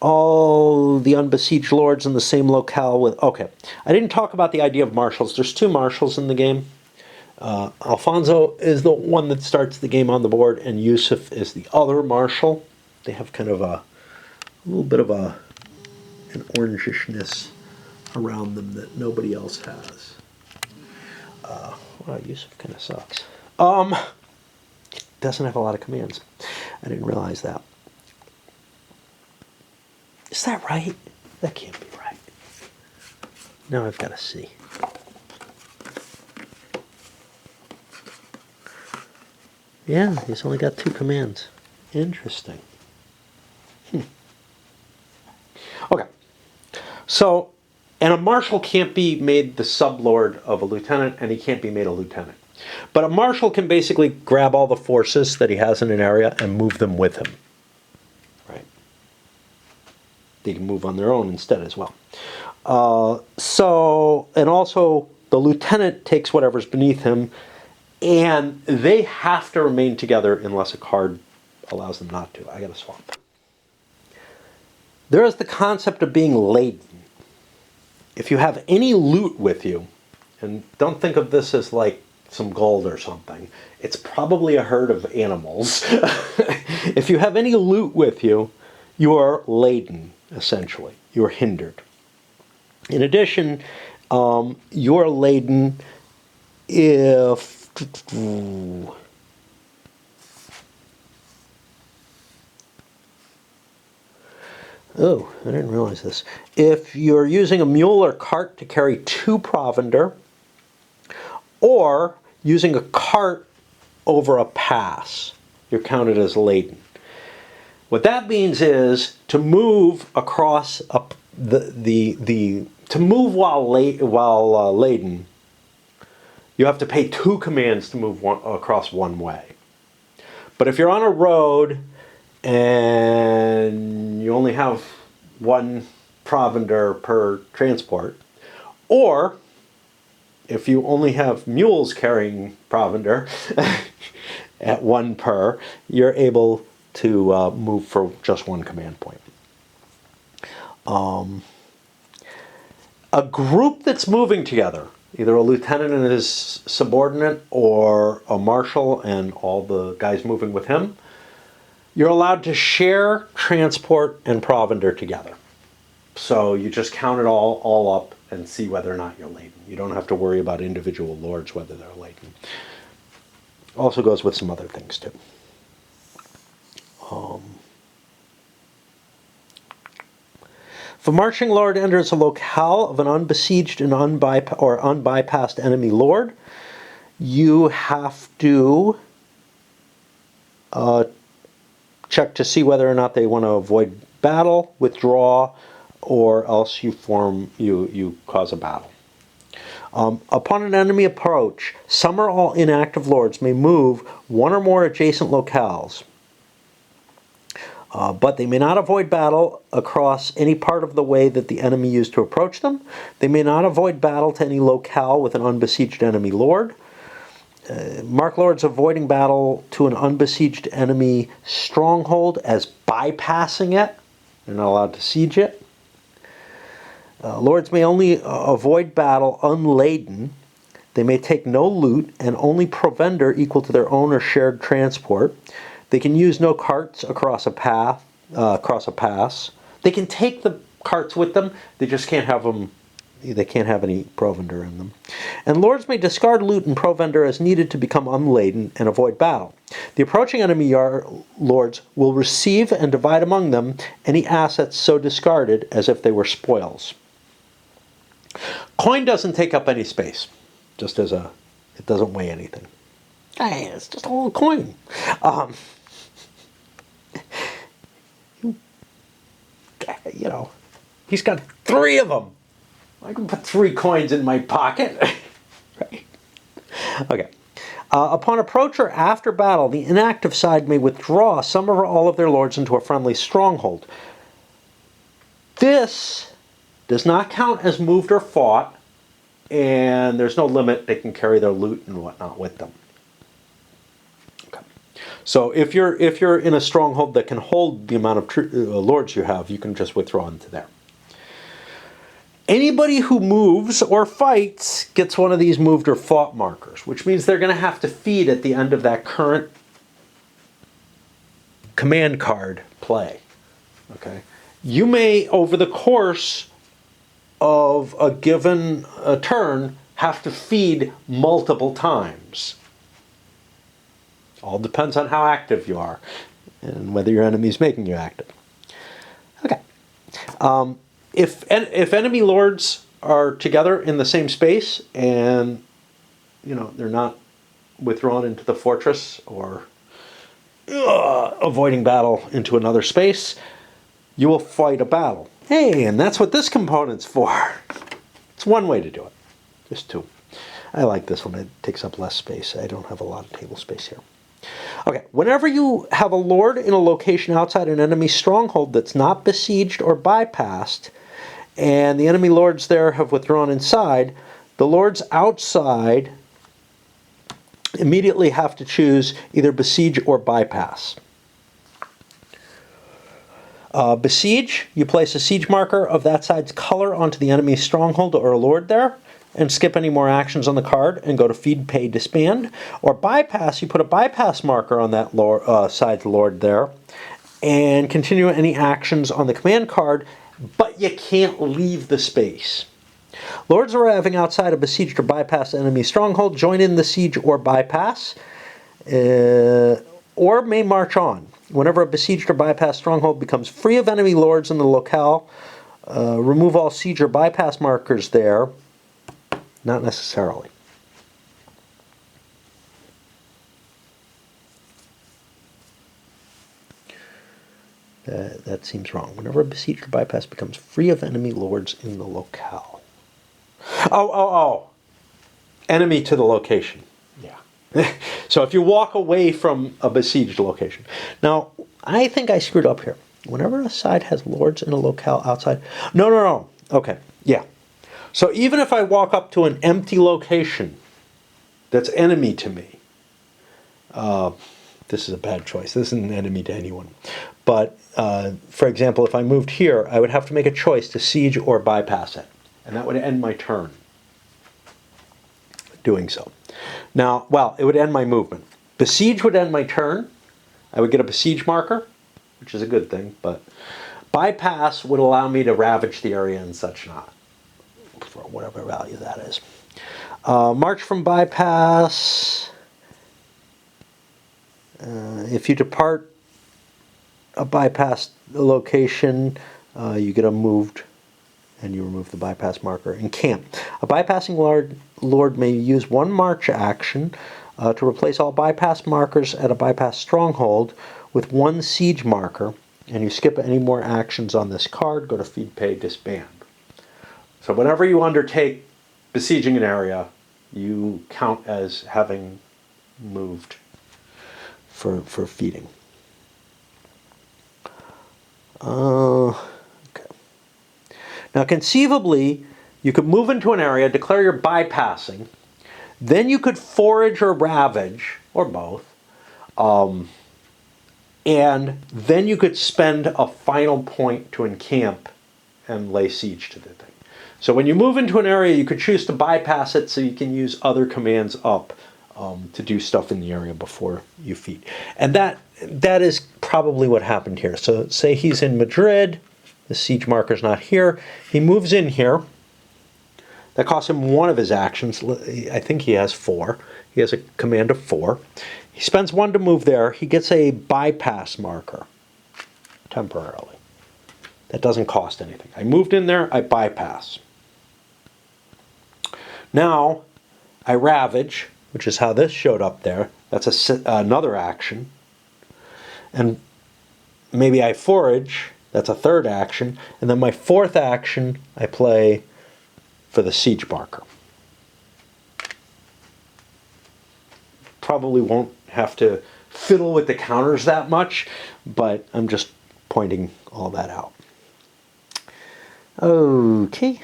All the unbesieged lords in the same locale with... Okay. I didn't talk about the idea of marshals. There's two marshals in the game. Alfonso is the one that starts the game on the board, and Yusuf is the other marshal. They have kind of a little bit of an orangishness around them that nobody else has. Wow, Yusuf kind of sucks. Doesn't have a lot of commands. I didn't realize that. Is that right? That can't be right. Now I've got to see. Yeah, he's only got 2 commands. Interesting. Okay. So, and a marshal can't be made the sublord of a lieutenant, and he can't be made a lieutenant. But a marshal can basically grab all the forces that he has in an area and move them with him. Right? They can move on their own instead as well. And also the lieutenant takes whatever's beneath him, and they have to remain together unless a card allows them not to. I got to swap. There is the concept of being laden. If you have any loot with you, and don't think of this as like some gold or something, it's probably a herd of animals. If you have any loot with you, you are laden, essentially. You are hindered. In addition, you are laden if... Oh, I didn't realize this. If you're using a mule or cart to carry 2 provender, or using a cart over a pass, you're counted as laden. What that means is to move across to move while laden, you have to pay 2 commands to move across one way. But if you're on a road and you only have 1 provender per transport, or if you only have mules carrying provender at 1 per, you're able to move for just 1 command point. A group that's moving together, either a lieutenant and his subordinate or a marshal and all the guys moving with him, you're allowed to share transport and provender together. So you just count it all up and see whether or not you're laden. You don't have to worry about individual lords, whether they're laden. Also goes with some other things too. If a marching lord enters a locale of an unbesieged and unbypassed enemy lord, you have to check to see whether or not they want to avoid battle, withdraw, or else you cause a battle. Upon an enemy approach, some or all inactive lords may move 1 or more adjacent locales. But they may not avoid battle across any part of the way that the enemy used to approach them. They may not avoid battle to any locale with an unbesieged enemy lord. Mark lords avoiding battle to an unbesieged enemy stronghold as bypassing it. They're not allowed to siege it. Lords may only avoid battle unladen. They may take no loot and only provender equal to their own or shared transport. They can use no carts across a pass. They can take the carts with them. They just can't have them. They can't have any provender in them. And lords may discard loot and provender as needed to become unladen and avoid battle. The approaching enemy lords will receive and divide among them any assets so discarded as if they were spoils. Coin doesn't take up any space. It doesn't weigh anything. Hey, it's just a little coin. He's got 3 of them. I can put 3 coins in my pocket. Right? Okay. Upon approach or after battle, the inactive side may withdraw some or all of their lords into a friendly stronghold. This does not count as moved or fought, and there's no limit. They can carry their loot and whatnot with them. Okay. So if you're in a stronghold that can hold the amount of lords you have, you can just withdraw into there. Anybody who moves or fights gets one of these moved or fought markers, which means they're going to have to feed at the end of that current command card play. Okay. You may, over the course of a given turn, have to feed multiple times. All depends on how active you are and whether your enemy's making you active. Okay. if enemy lords are together in the same space and they're not withdrawn into the fortress or avoiding battle into another space, you will fight a battle. Hey, and that's what this component's for. It's one way to do it. There's two. I like this one. It takes up less space. I don't have a lot of table space here. Okay, whenever you have a lord in a location outside an enemy stronghold that's not besieged or bypassed, and the enemy lords there have withdrawn inside, the lords outside immediately have to choose either besiege or bypass. Besiege, you place a siege marker of that side's color onto the enemy's stronghold or a lord there, and skip any more actions on the card and go to feed, pay, disband. Or bypass, you put a bypass marker on that side's lord there, and continue any actions on the command card, but you can't leave the space. Lords arriving outside a besieged or bypassed enemy stronghold join in the siege or bypass, or may march on. Whenever a besieged or bypassed stronghold becomes free of enemy lords in the locale, remove all siege or bypass markers there. Not necessarily. That seems wrong. Whenever a besieged or bypass becomes free of enemy lords in the locale. Oh. Enemy to the location. Yeah. So if you walk away from a besieged location. Now, I think I screwed up here. Whenever a side has lords in a locale outside. No. Okay. Yeah. So even if I walk up to an empty location that's enemy to me, this is a bad choice. This isn't an enemy to anyone. But, for example, if I moved here, I would have to make a choice to siege or bypass it. And that would end my turn doing so. Now, well, it would end my movement. Besiege would end my turn. I would get a besiege marker, which is a good thing. But bypass would allow me to ravage the area and such not, for whatever value that is. March from bypass. If you depart a bypass location, you get a moved, and you remove the bypass marker. In camp, a bypassing lord may use one march action to replace all bypass markers at a bypass stronghold with one siege marker, and you skip any more actions on this card. Go to feed, pay, disband. So whenever you undertake besieging an area, you count as having moved for feeding. Okay. Now conceivably, you could move into an area, declare you're bypassing, then you could forage or ravage, or both, and then you could spend a final point to encamp and lay siege to the thing. So when you move into an area, you could choose to bypass it so you can use other commands up to do stuff in the area before you feed. And that is probably what happened here. So say he's in Madrid, the siege marker's not here, he moves in here. That costs him one of his actions. I think he has 4. He has a command of 4. He spends 1 to move there. He gets a bypass marker temporarily. That doesn't cost anything. I moved in there, I bypass. Now, I ravage, which is how this showed up there. That's another action. And maybe I forage, that's a 3rd action. And then my 4th action, I play for the siege marker. Probably won't have to fiddle with the counters that much, but I'm just pointing all that out. Okay.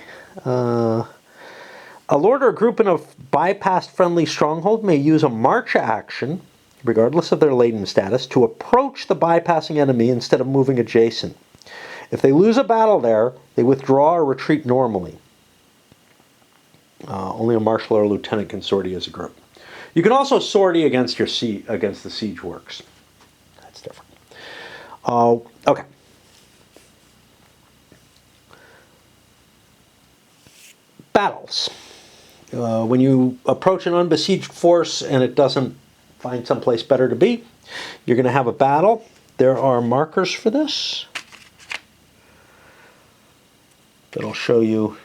A lord or group in a bypassed friendly stronghold may use a march action, regardless of their laden status, to approach the bypassing enemy instead of moving adjacent. If they lose a battle there, they withdraw or retreat normally. Only a marshal or a lieutenant can sortie as a group. You can also sortie against against the siege works. That's different. Okay. Battles. When you approach an unbesieged force and it doesn't find someplace better to be, you're going to have a battle. There are markers for this. that'll show you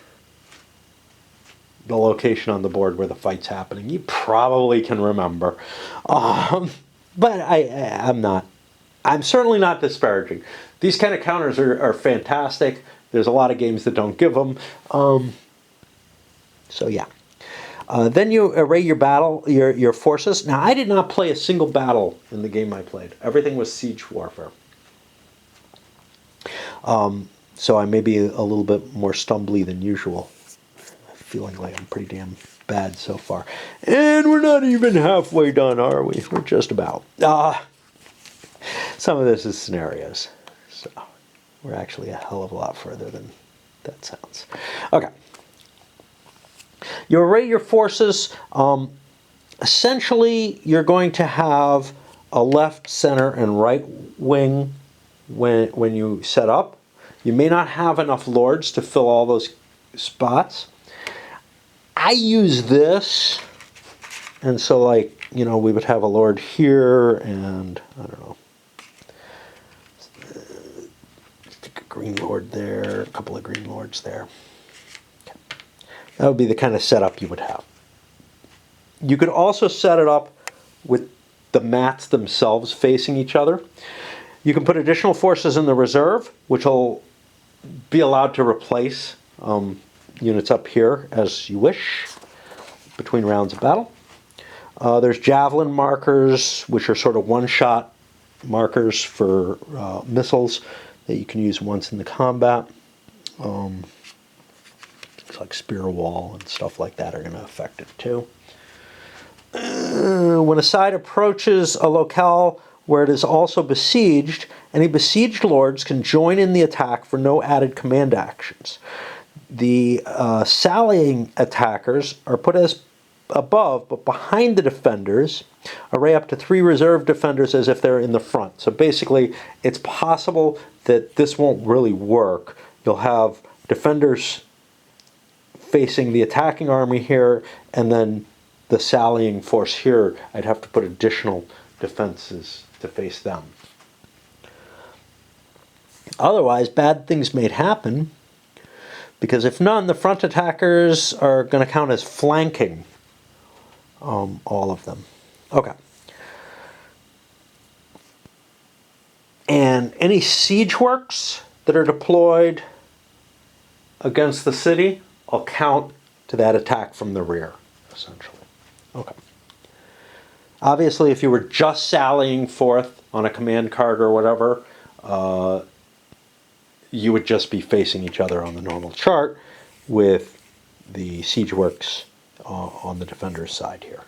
the location on the board where the fight's happening. You probably can remember. But I'm certainly not disparaging. These kind of counters are fantastic. There's a lot of games that don't give them. So yeah. Then you array your forces. Now, I did not play a single battle in the game I played. Everything was siege warfare. So I may be a little bit more stumbly than usual. Feeling like I'm pretty damn bad so far. And we're not even halfway done, are we? We're just about. Some of this is scenarios. So we're actually a hell of a lot further than that sounds. Okay. You array your forces. Essentially, you're going to have a left, center, and right wing when you set up. You may not have enough lords to fill all those spots. I use this, and so we would have a lord here, and I don't know, stick a green lord there, a couple of green lords there. Okay. That would be the kind of setup you would have. You could also set it up with the mats themselves facing each other. You can put additional forces in the reserve, which will be allowed to replace units up here as you wish between rounds of battle. There's javelin markers, which are sort of one-shot markers for missiles that you can use once in the combat. Things like spear wall and stuff like that are going to affect it too. When a side approaches a locale where it is also besieged, any besieged lords can join in the attack for no added command actions. The sallying attackers are put as above, but behind the defenders. Array up to 3 reserve defenders as if they're in the front. So basically, it's possible that this won't really work. You'll have defenders facing the attacking army here, and then the sallying force here. I'd have to put additional defenses to face them. Otherwise, bad things may happen, because if none, the front attackers are going to count as flanking all of them. Okay. And any siege works that are deployed against the city will count to that attack from the rear, essentially. Okay. Obviously, if you were just sallying forth on a command card or whatever, you would just be facing each other on the normal chart with the siege works on the defender's side here.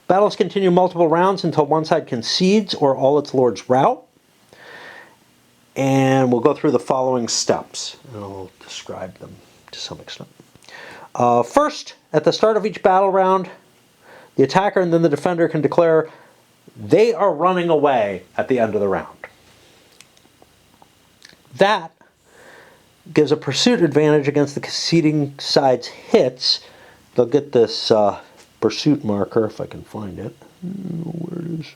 Battles continue multiple rounds until one side concedes or all its lords rout. And we'll go through the following steps, and I'll describe them to some extent. First, at the start of each battle round, the attacker and then the defender can declare they are running away at the end of the round. That gives a pursuit advantage against the conceding side's hits. They'll get this pursuit marker, if I can find it. Where it is.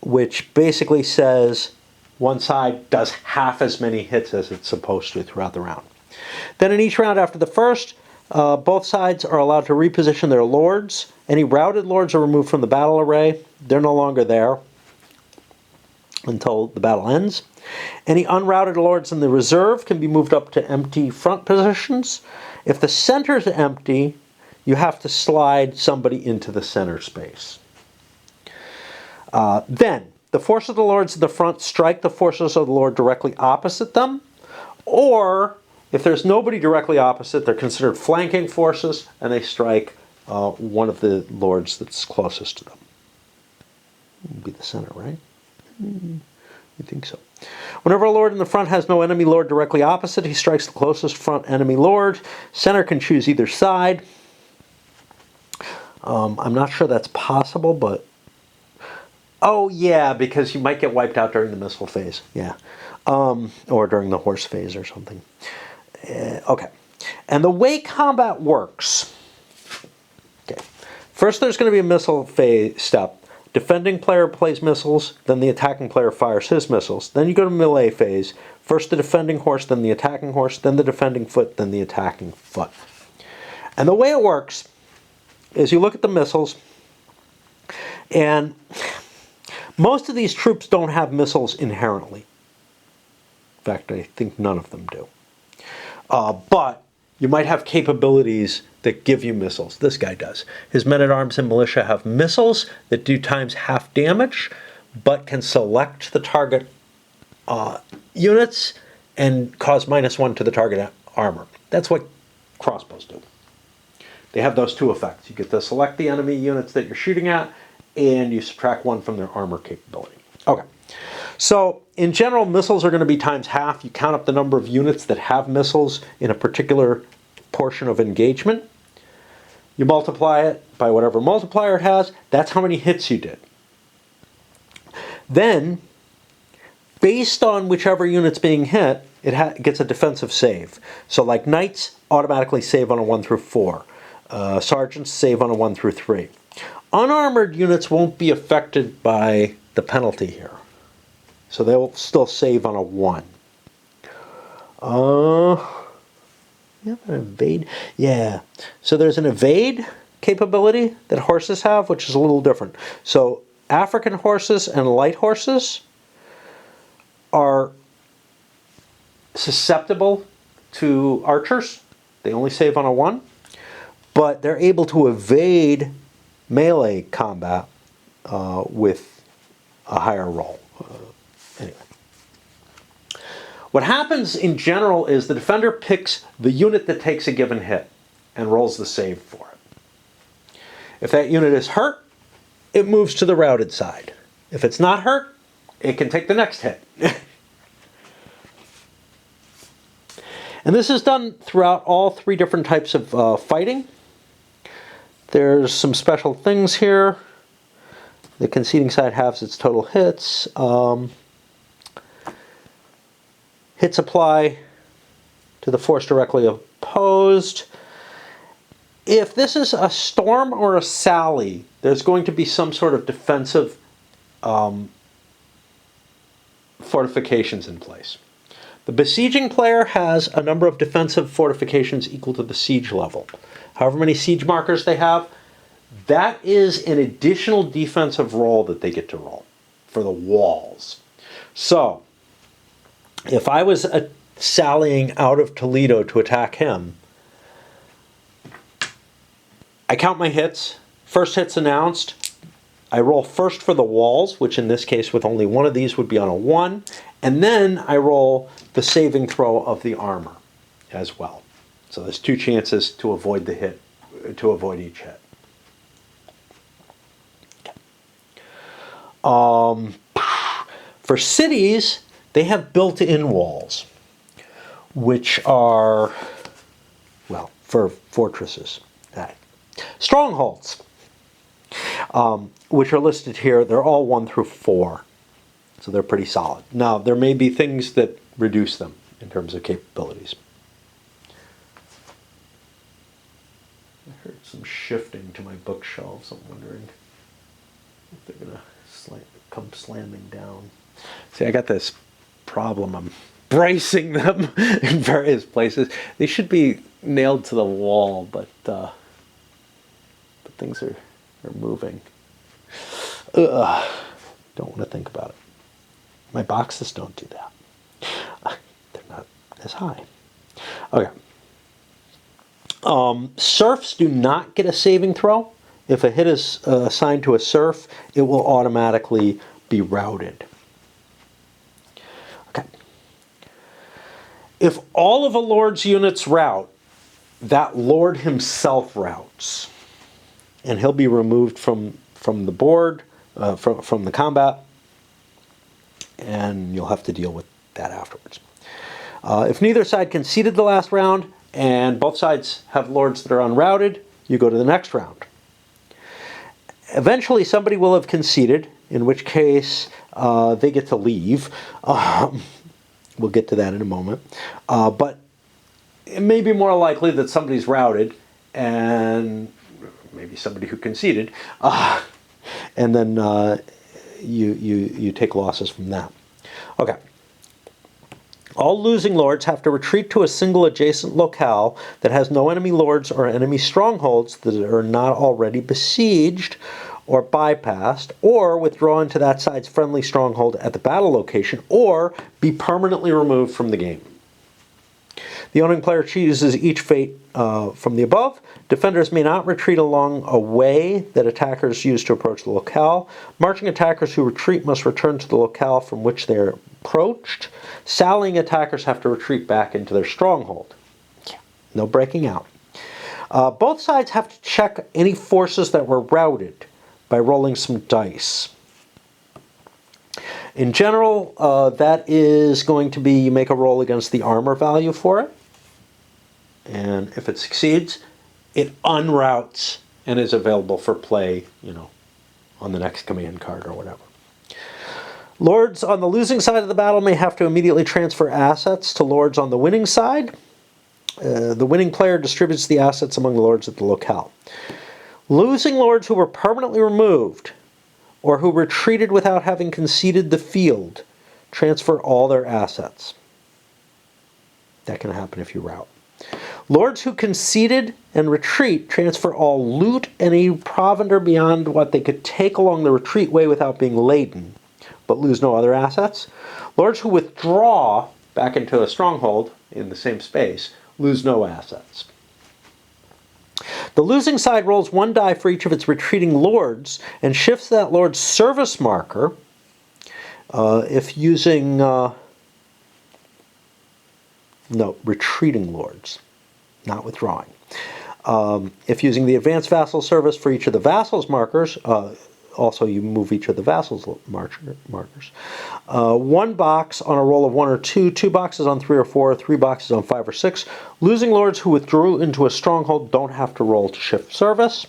Which basically says one side does half as many hits as it's supposed to throughout the round. Then in each round after the first, both sides are allowed to reposition their lords. Any routed lords are removed from the battle array. They're no longer there until the battle ends. Any unrouted lords in the reserve can be moved up to empty front positions. If the center is empty, you have to slide somebody into the center space. Then, the forces of the lords in the front strike the forces of the lord directly opposite them, or if there's nobody directly opposite, they're considered flanking forces, and they strike one of the lords that's closest to them. Would be the center, right? You think so. Whenever a lord in the front has no enemy lord directly opposite, he strikes the closest front enemy lord. Center can choose either side. I'm not sure that's possible, but... Oh, yeah, because you might get wiped out during the missile phase. Yeah. Or during the horse phase or something. Okay. And the way combat works... Okay. First, there's going to be a missile phase step. Defending player plays missiles, then the attacking player fires his missiles. Then you go to melee phase. First the defending horse, then the attacking horse, then the defending foot, then the attacking foot. And the way it works is you look at the missiles, and most of these troops don't have missiles inherently. In fact, I think none of them do. But you might have capabilities that give you missiles. This guy does. His men-at-arms and militia have missiles that do times half damage, but can select the target units and cause -1 to the target armor. That's what crossbows do. They have those two effects. You get to select the enemy units that you're shooting at, and you subtract 1 from their armor capability. Okay. So, in general, missiles are going to be times half. You count up the number of units that have missiles in a particular portion of engagement. You multiply it by whatever multiplier it has. That's how many hits you did. Then, based on whichever unit's being hit, it gets a defensive save. So like knights automatically save on a 1 through 4. Sergeants save on a 1 through 3. Unarmored units won't be affected by the penalty here. So they'll still save on a 1. You have an evade? Yeah. So there's an evade capability that horses have, which is a little different. So African horses and light horses are susceptible to archers. They only save on a 1. But they're able to evade melee combat with a higher roll. Anyway. What happens in general is the defender picks the unit that takes a given hit and rolls the save for it. If that unit is hurt, it moves to the routed side. If it's not hurt, it can take the next hit. And this is done throughout all 3 different types of fighting. There's some special things here. The conceding side halves its total hits. Hits apply to the force directly opposed. If this is a storm or a sally, there's going to be some sort of defensive fortifications in place. The besieging player has a number of defensive fortifications equal to the siege level. However many siege markers they have, that is an additional defensive roll that they get to roll for the walls. So, if I was sallying out of Toledo to attack him, I count my hits. First hit's announced. I roll first for the walls, which in this case with only one of these would be on a 1. And then I roll the saving throw of the armor as well. So there's 2 chances to avoid the hit, to avoid each hit. Okay. For cities, they have built-in walls, which are, well, for fortresses, strongholds, which are listed here. They're all 1 through 4, so they're pretty solid. Now, there may be things that reduce them in terms of capabilities. I heard some shifting to my bookshelves. I'm wondering if they're going to come slamming down. See, I got this problem. I'm bracing them in various places. They should be nailed to the wall, but things are moving. Ugh. Don't want to think about it. My boxes don't do that. They're not as high. Okay. Serfs do not get a saving throw. If a hit is assigned to a serf, it will automatically be routed. Okay. If all of a lord's units rout, that lord himself routs. And he'll be removed from the board, from the combat, and you'll have to deal with that afterwards. If neither side conceded the last round, and both sides have lords that are unrouted, you go to the next round. Eventually somebody will have conceded, in which case they get to leave. We'll get to that in a moment. But it may be more likely that somebody's routed, and maybe somebody who conceded, and then you take losses from that. Okay. All losing lords have to retreat to a single adjacent locale that has no enemy lords or enemy strongholds that are not already besieged or bypassed, or withdraw into that side's friendly stronghold at the battle location, or be permanently removed from the game. The owning player chooses each fate from the above. Defenders may not retreat along a way that attackers use to approach the locale. Marching attackers who retreat must return to the locale from which they are approached. Sallying attackers have to retreat back into their stronghold. No breaking out. Both sides have to check any forces that were routed by rolling some dice. In general, that is going to be, you make a roll against the armor value for it. And if it succeeds, it unroutes and is available for play, on the next command card or whatever. Lords on the losing side of the battle may have to immediately transfer assets to lords on the winning side. The winning player distributes the assets among the lords at the locale. Losing lords who were permanently removed or who retreated without having conceded the field transfer all their assets. That can happen if you rout. Lords who conceded and retreat transfer all loot and any provender beyond what they could take along the retreat way without being laden, but lose no other assets. Lords who withdraw back into a stronghold in the same space lose no assets. The losing side rolls one die for each of its retreating lords and shifts that lord's service marker if using... retreating lords, not withdrawing. If using the advanced vassal service for each of the vassals' markers, also you move each of the vassals' markers. One box on a roll of 1 or 2, 2 boxes on 3 or 4, 3 boxes on 5 or 6. Losing lords who withdrew into a stronghold don't have to roll to shift service.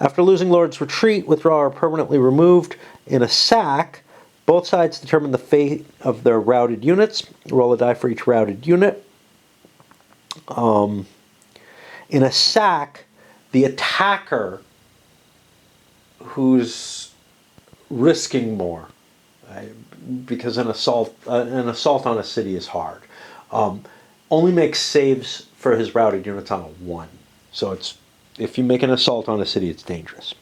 After losing lords retreat, withdraw, or permanently removed in a sack, both sides determine the fate of their routed units. Roll a die for each routed unit. In a sack, the attacker who's risking more, because an assault on a city is hard, only makes saves for his routed units on a 1. So if you make an assault on a city, it's dangerous.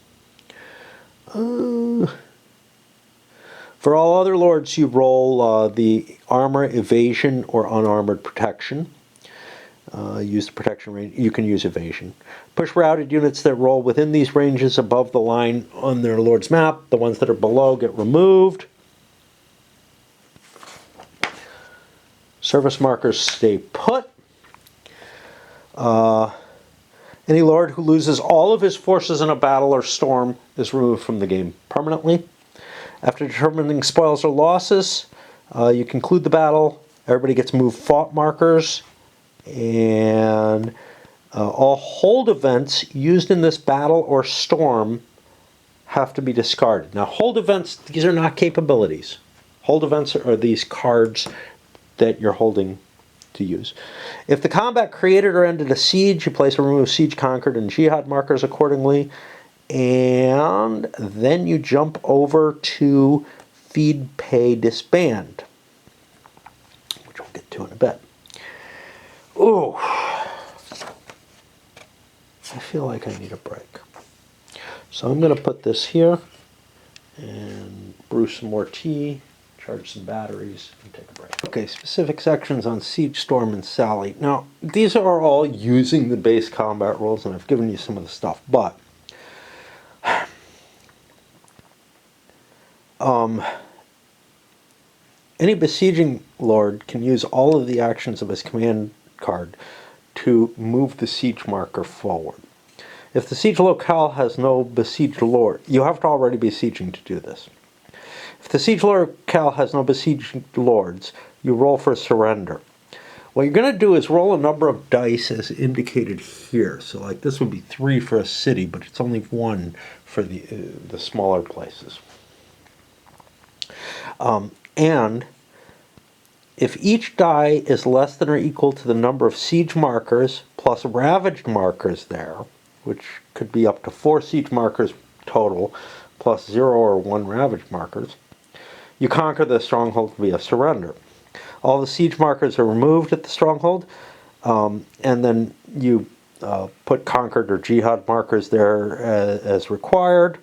For all other lords, you roll the armor, evasion, or unarmored protection. Use the protection range. You can use evasion. Push routed units that roll within these ranges above the line on their lord's map. The ones that are below get removed. Service markers stay put. Any lord who loses all of his forces in a battle or storm is removed from the game permanently. After determining spoils or losses, you conclude the battle. Everybody gets moved fought markers. And all hold events used in this battle or storm have to be discarded. Now, hold events, these are not capabilities. Hold events are these cards that you're holding to use. If the combat created or ended a siege, you place or remove siege conquered and jihad markers accordingly. And then you jump over to feed, pay, disband, which we'll get to in a bit. Ooh, I feel like I need a break. So I'm going to put this here and brew some more tea, charge some batteries, and take a break. Okay, specific sections on Siege, Storm, and Sally. Now, these are all using the base combat rules, and I've given you some of the stuff, but any besieging lord can use all of the actions of his command card to move the siege marker forward. If the siege locale has no besieged lord, you have to already be sieging to do this. If the siege locale has no besieged lords, you roll for surrender. What you're going to do is roll a number of dice as indicated here. So like this would be 3 for a city, but it's only 1 for the smaller places. And if each die is less than or equal to the number of siege markers plus ravaged markers there, which could be up to 4 siege markers total, plus 0 or 1 ravage markers. You conquer the stronghold via surrender. All the siege markers are removed at the stronghold, and then you put conquered or jihad markers there as required.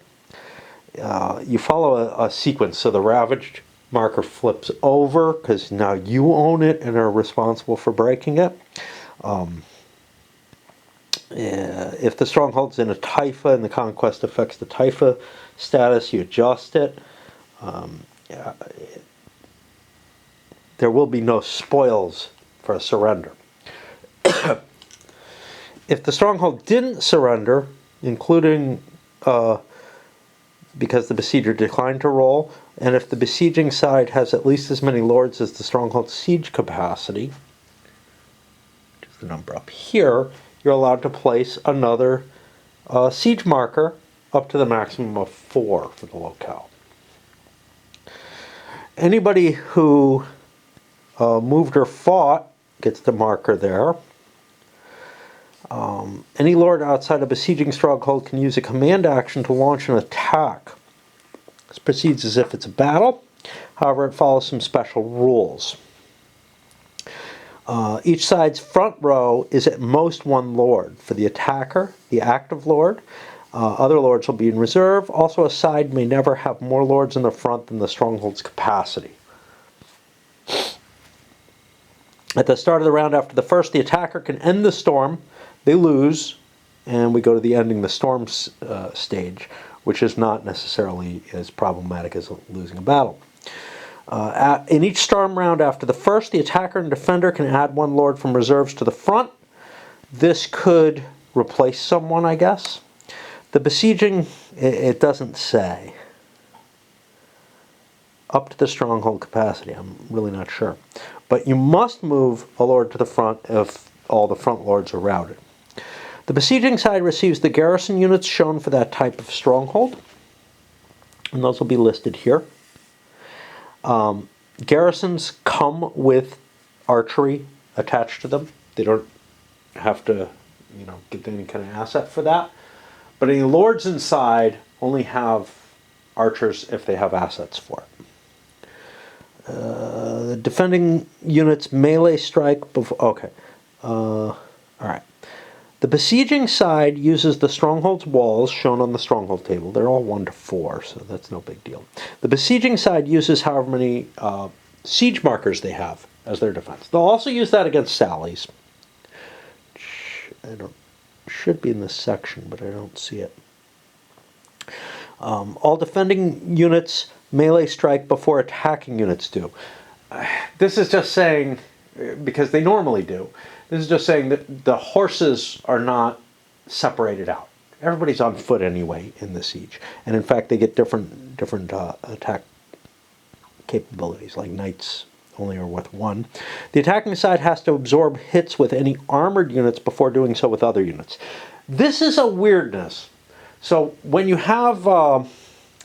You follow a sequence, so the ravaged marker flips over because now you own it and are responsible for breaking it. If the stronghold's in a taifa and the conquest affects the taifa status, you adjust it. There will be no spoils for a surrender. If the stronghold didn't surrender, including because the besieger declined to roll, and if the besieging side has at least as many lords as the stronghold's siege capacity, which is the number up here, you're allowed to place another siege marker up to the maximum of 4 for the locale. Anybody who moved or fought gets the marker there. Any lord outside a besieging stronghold can use a command action to launch an attack. This proceeds as if it's a battle, however it follows some special rules. Each side's front row is at most 1 lord. For the attacker, the active lord, other lords will be in reserve. Also, a side may never have more lords in the front than the stronghold's capacity. At the start of the round after the first, the attacker can end the storm. They lose, and we go to the ending the storm stage, which is not necessarily as problematic as losing a battle. In each storm round after the first, the attacker and defender can add 1 lord from reserves to the front. This could replace someone, I guess. The besieging, it doesn't say. Up to the stronghold capacity, I'm really not sure. But you must move a lord to the front if all the front lords are routed. The besieging side receives the garrison units shown for that type of stronghold, and those will be listed here. Garrisons come with archery attached to them. They don't have to, get any kind of asset for that. But any lords inside only have archers if they have assets for it. The defending units melee strike before. Okay. All right. The besieging side uses the stronghold's walls shown on the stronghold table. They're all 1 to 4, so that's no big deal. The besieging side uses however many siege markers they have as their defense. They'll also use that against sallies. Should be in this section, but I don't see it. All defending units melee strike before attacking units do. This is just saying, because they normally do, this is just saying that the horses are not separated out. Everybody's on foot anyway in the siege. And in fact, they get different attack capabilities, like knights only are worth 1. The attacking side has to absorb hits with any armored units before doing so with other units. This is a weirdness. So when you have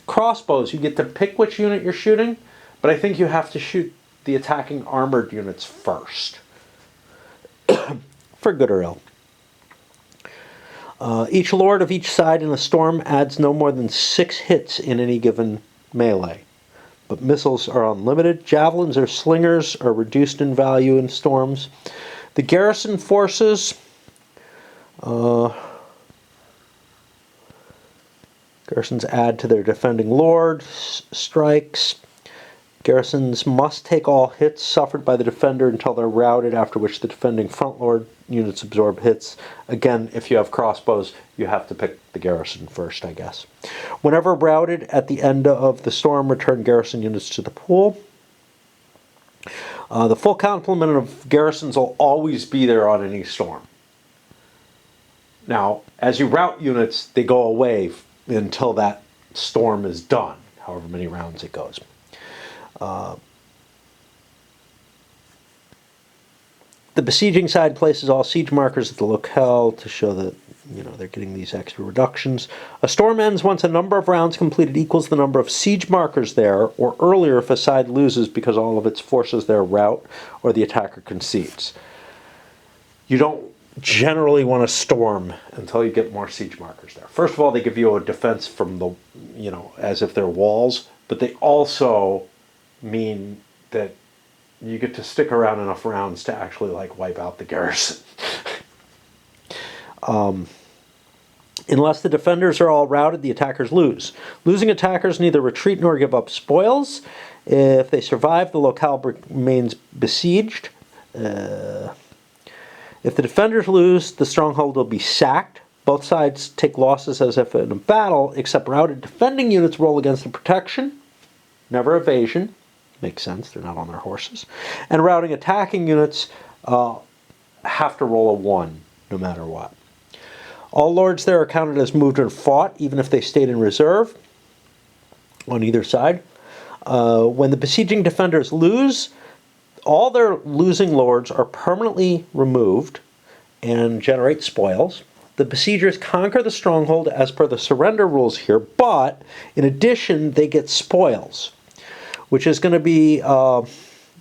crossbows, you get to pick which unit you're shooting, but I think you have to shoot the attacking armored units first. For good or ill. Each lord of each side in a storm adds no more than 6 hits in any given melee. But missiles are unlimited. Javelins or slingers are reduced in value in storms. The garrison forces garrisons add to their defending lord strikes. Garrisons must take all hits suffered by the defender until they're routed, after which the defending front lord units absorb hits. Again, if you have crossbows, you have to pick the garrison first, I guess. Whenever routed at the end of the storm, return garrison units to the pool. The full complement of garrisons will always be there on any storm. Now, as you route units, they go away until that storm is done, however many rounds it goes. The besieging side places all siege markers at the locale to show that they're getting these extra reductions. A storm ends once a number of rounds completed equals the number of siege markers there, or earlier if a side loses because all of its forces there rout or the attacker concedes. You don't generally want to storm until you get more siege markers there. First of all, they give you a defense from the, as if they're walls, but they also mean that you get to stick around enough rounds to actually wipe out the garrison. Unless the defenders are all routed, the attackers lose. Losing attackers neither retreat nor give up spoils. If they survive, the locale remains besieged. If the defenders lose, the stronghold will be sacked. Both sides take losses as if in a battle, except routed defending units roll against the protection. Never evasion. Makes sense, they're not on their horses. And routing attacking units have to roll a 1, no matter what. All lords there are counted as moved and fought, even if they stayed in reserve on either side. When the besieging defenders lose, all their losing lords are permanently removed and generate spoils. The besiegers conquer the stronghold as per the surrender rules here, but in addition, they get spoils, which is going to be the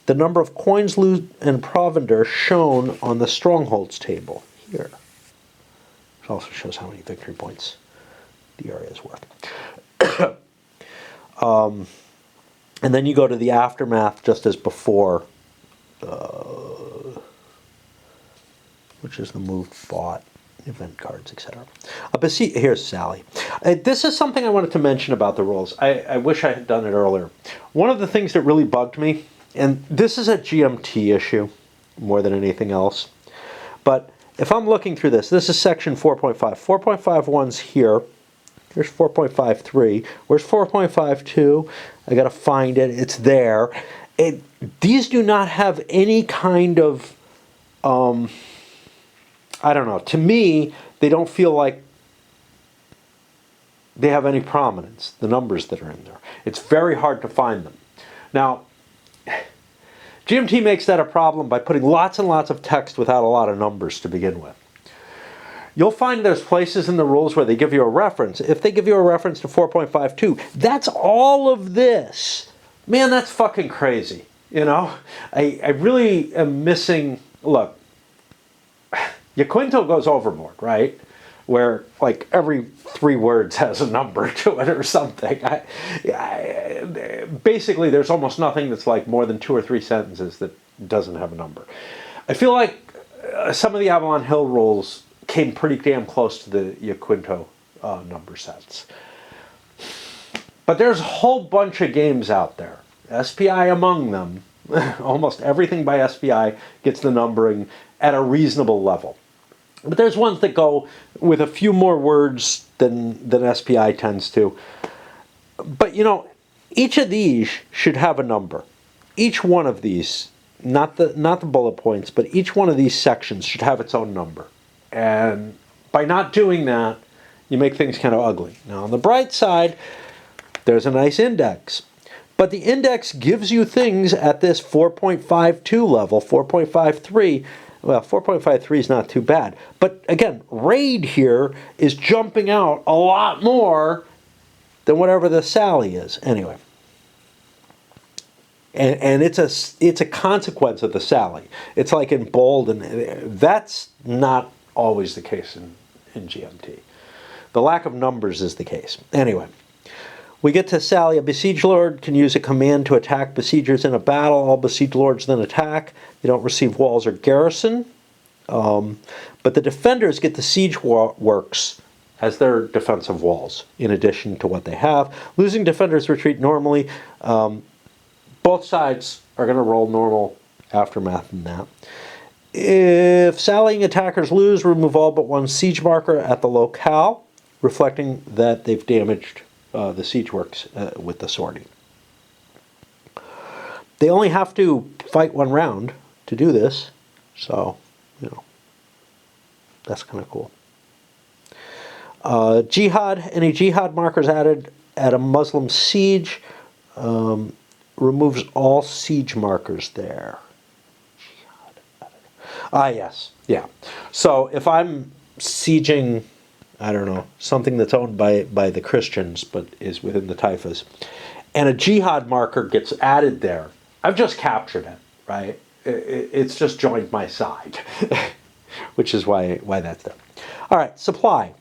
number of coins, loot, and provender shown on the strongholds table here. It also shows how many victory points the area is worth. And then you go to the aftermath just as before, which is the moved, fought, event cards, etc. Here's Sally. This is something I wanted to mention about the rules. I wish I had done it earlier. One of the things that really bugged me, and this is a GMT issue more than anything else, but if I'm looking through this is section 4.5. 4.51's here. Here's 4.53. Where's 4.52? I got to find it. It's there. These do not have any kind of, I don't know. To me, they don't feel like they have any prominence, the numbers that are in there. It's very hard to find them. Now, GMT makes that a problem by putting lots and lots of text without a lot of numbers to begin with. You'll find there's places in the rules where they give you a reference. If they give you a reference to 4.52, that's all of this. Man, that's fucking crazy. I really am missing, look, Yaquinto goes overboard, right? Where every 3 words has a number to it or something. Basically, there's almost nothing that's more than 2 or 3 sentences that doesn't have a number. I feel like some of the Avalon Hill rules came pretty damn close to the Yaquinto number sets. But there's a whole bunch of games out there, SPI among them. Almost everything by SPI gets the numbering at a reasonable level. But there's ones that go with a few more words than SPI tends to. But each of these should have a number. Each one of these, not the bullet points, but each one of these sections should have its own number. And by not doing that, you make things kind of ugly. Now on the bright side, there's a nice index. But the index gives you things at this 4.52 level, 4.53. Well, 4.53 is not too bad. But again, RAID here is jumping out a lot more than whatever the Sally is. Anyway. And it's a consequence of the Sally. It's like in bold, and that's not always the case in GMT. The lack of numbers is the case. Anyway. We get to Sally. A besieged lord can use a command to attack besiegers in a battle. All besieged lords then attack. They don't receive walls or garrison. But the defenders get the siege works as their defensive walls, in addition to what they have. Losing defenders retreat normally. Both sides are going to roll normal aftermath in that. If sallying attackers lose, remove all but one siege marker at the locale, reflecting that they've damaged the siege works with the sortie. They only have to fight 1 round to do this, so, that's kind of cool. Jihad, any jihad markers added at a Muslim siege removes all siege markers there. Yes, yeah. So if I'm sieging, I don't know, something that's owned by the Christians but is within the taifas, and a jihad marker gets added there, I've just captured it, right? It's just joined my side. which is why that's there. All right, supply.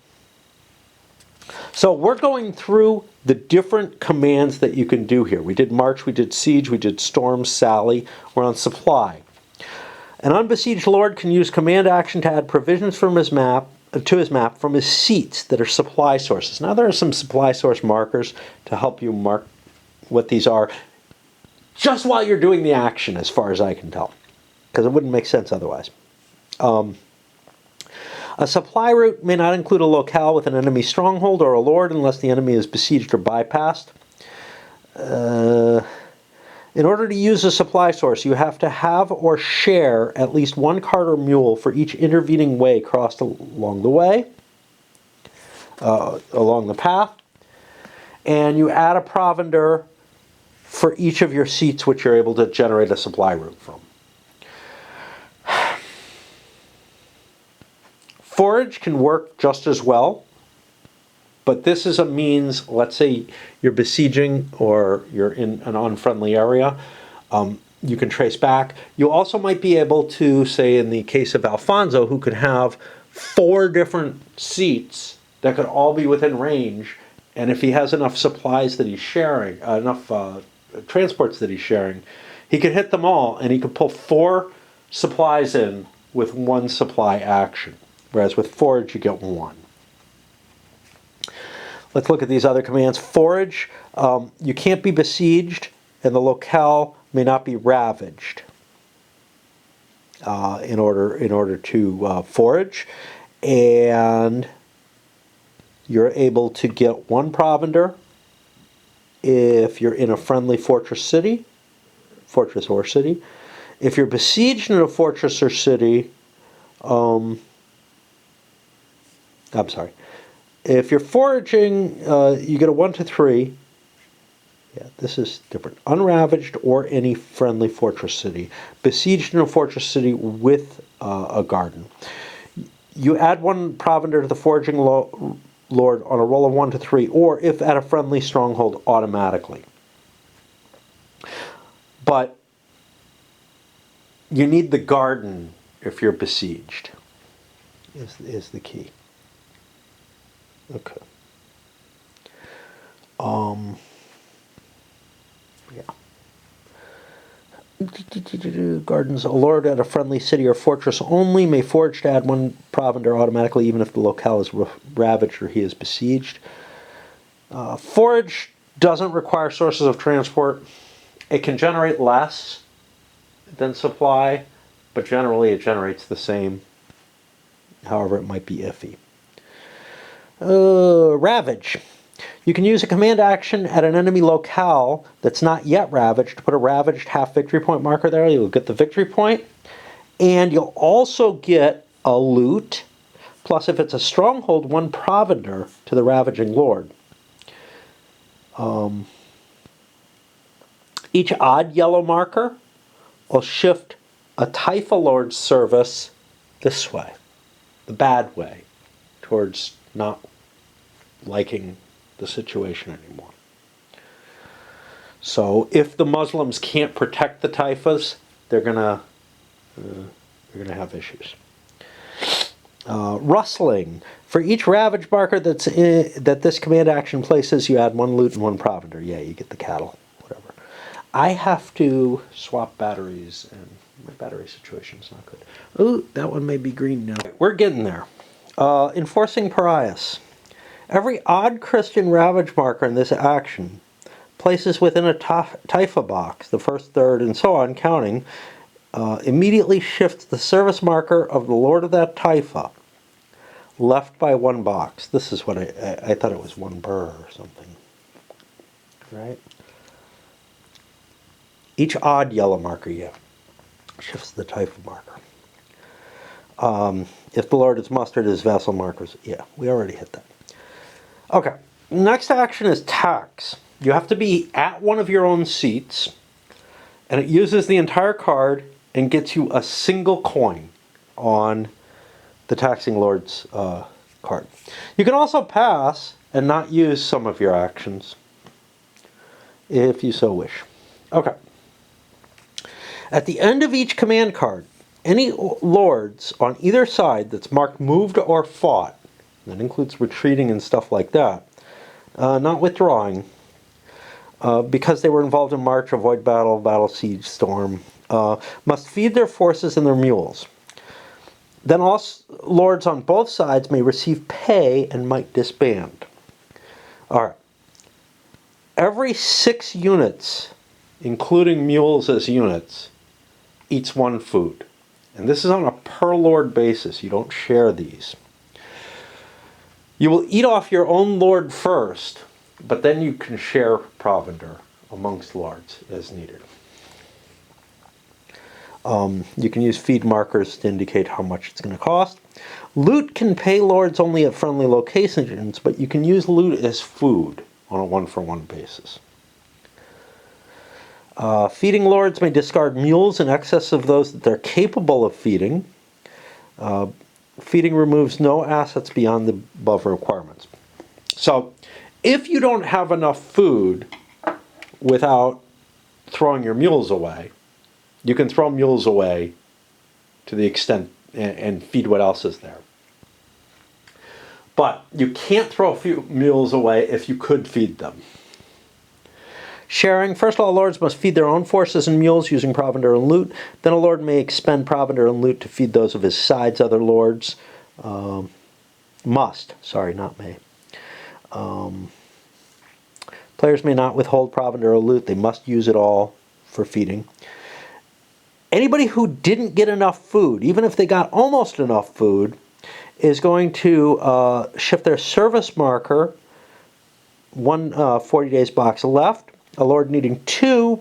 So we're going through the different commands that you can do here. We did march, we did siege, we did storm, sally. We're on supply. An unbesieged lord can use command action to add provisions from his map to his map from his seats that are supply sources. Now there are some supply source markers to help you mark what these are just while you're doing the action, as far as I can tell, because it wouldn't make sense otherwise. A supply route may not include a locale with an enemy stronghold or a lord unless the enemy is besieged or bypassed. In order to use a supply source, you have to have or share at least one cart or mule for each intervening way crossed along the way, along the path. And you add a provender for each of your seats which you're able to generate a supply route from. Forage can work just as well, but this is a means, let's say you're besieging or you're in an unfriendly area, you can trace back. You also might be able to, say in the case of Alfonso, who could have 4 different seats that could all be within range, and if he has enough supplies that he's sharing, enough transports that he's sharing, he could hit them all and he could pull 4 supplies in with 1 supply action. Whereas with forage, you get 1. Let's look at these other commands. Forage, you can't be besieged, and the locale may not be ravaged in order to forage. And you're able to get 1 provender if you're in a friendly fortress or city. If you're besieged in a fortress or city, I'm sorry. If you're foraging, you get a 1 to 3. Yeah, this is different. Unravaged or any friendly fortress city. Besieged in a fortress city with a garden. You add 1 provender to the foraging lord on a roll of 1 to 3, or if at a friendly stronghold, automatically. But you need the garden if you're besieged, is the key. Okay. Yeah. Gardens. A lord at a friendly city or fortress only may forage to add 1 provender automatically, even if the locale is ravaged or he is besieged. Forage doesn't require sources of transport. It can generate less than supply, but generally it generates the same. However, it might be iffy. Ravage. You can use a command action at an enemy locale that's not yet ravaged to put a ravaged half victory point marker there. You'll get the victory point, and you'll also get a loot, plus if it's a stronghold, 1 provender to the ravaging lord. Each odd yellow marker will shift a Taifa lord's service this way, the bad way, towards not liking the situation anymore. So if the Muslims can't protect the Taifas, they're gonna have issues. Rustling. For each ravage marker that this command action places, you add 1 loot and 1 provender. Yeah, you get the cattle, whatever. I have to swap batteries, and my battery situation is not good. Ooh, that one may be green now. We're getting there. Enforcing pariahs. Every odd Christian ravage marker in this action places within a Taifa box, the first, third, and so on, counting, immediately shifts the service marker of the lord of that Taifa left by 1 box. This is what I thought it was 1 burr or something. Right? Each odd yellow marker, yeah, shifts the Taifa marker. If the lord is mustered, his vassal markers, yeah, we already hit that. Okay, next action is tax. You have to be at one of your own seats, and it uses the entire card and gets you a single coin on the taxing lord's card. You can also pass and not use some of your actions if you so wish. Okay. At the end of each command card, any lords on either side that's marked moved or fought, that includes retreating and stuff like that, not withdrawing, because they were involved in march, avoid battle, battle, siege, storm, must feed their forces and their mules. Then all lords on both sides may receive pay and might disband. All right. Every 6 units, including mules as units, eats 1 food. And this is on a per lord basis. You don't share these. You will eat off your own lord first, but then you can share provender amongst lords as needed. You can use feed markers to indicate how much it's going to cost. Loot can pay lords only at friendly locations, but you can use loot as food on a 1-for-1 basis. Feeding lords may discard mules in excess of those that they're capable of feeding. Feeding removes no assets beyond the above requirements. So, if you don't have enough food without throwing your mules away, you can throw mules away to the extent and feed what else is there. But you can't throw a few mules away if you could feed them. Sharing. First, all lords must feed their own forces and mules using provender and loot. Then a lord may expend provender and loot to feed those of his side's other lords. Must. Sorry, not may. Players may not withhold provender or loot. They must use it all for feeding. Anybody who didn't get enough food, even if they got almost enough food, is going to shift their service marker 1 40 days box left. A lord needing 2,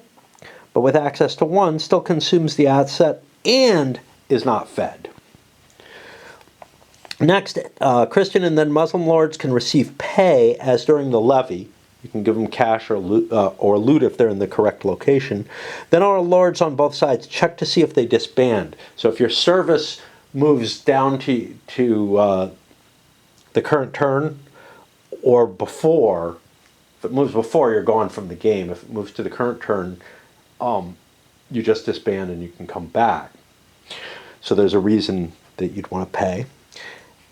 but with access to 1, still consumes the asset and is not fed. Next, Christian and then Muslim lords can receive pay as during the levy. You can give them cash or loot if they're in the correct location. Then our lords on both sides check to see if they disband. So if your service moves down to the current turn or before, if it moves before, you're gone from the game. If it moves to the current turn, you just disband and you can come back. So there's a reason that you'd want to pay.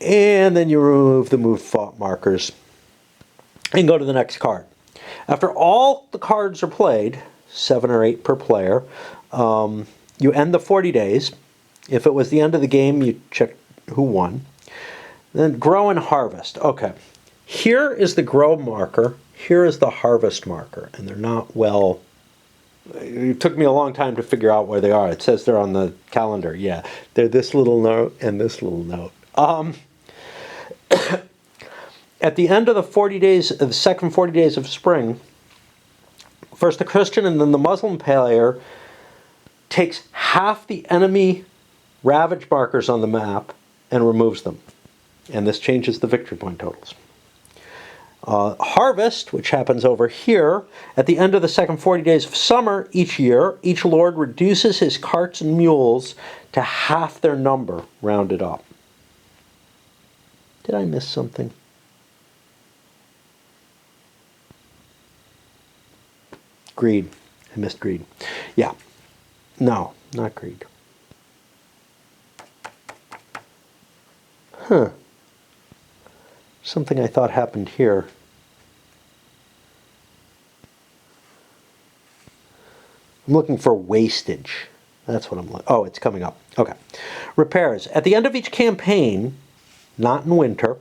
And then you remove the moved fought markers and go to the next card. After all the cards are played, 7 or 8 per player, you end the 40 days. If it was the end of the game, you check who won. Then grow and harvest. Okay, here is the grow marker. Here is the harvest marker, and they're not well. It took me a long time to figure out where they are. It says they're on the calendar. Yeah, they're this little note and this little note. At the end of the 40 days, the second 40 days of spring, first the Christian and then the Muslim player takes half the enemy ravage markers on the map and removes them. And this changes the victory point totals. Harvest, which happens over here, at the end of the second 40 days of summer each year, each lord reduces his carts and mules to half their number, rounded up. Did I miss something? Greed. I missed greed. Yeah. No, not greed. Huh. Something I thought happened here. I'm looking for wastage. That's what I'm looking. Oh, it's coming up. Okay. Repairs. At the end of each campaign, not in winter,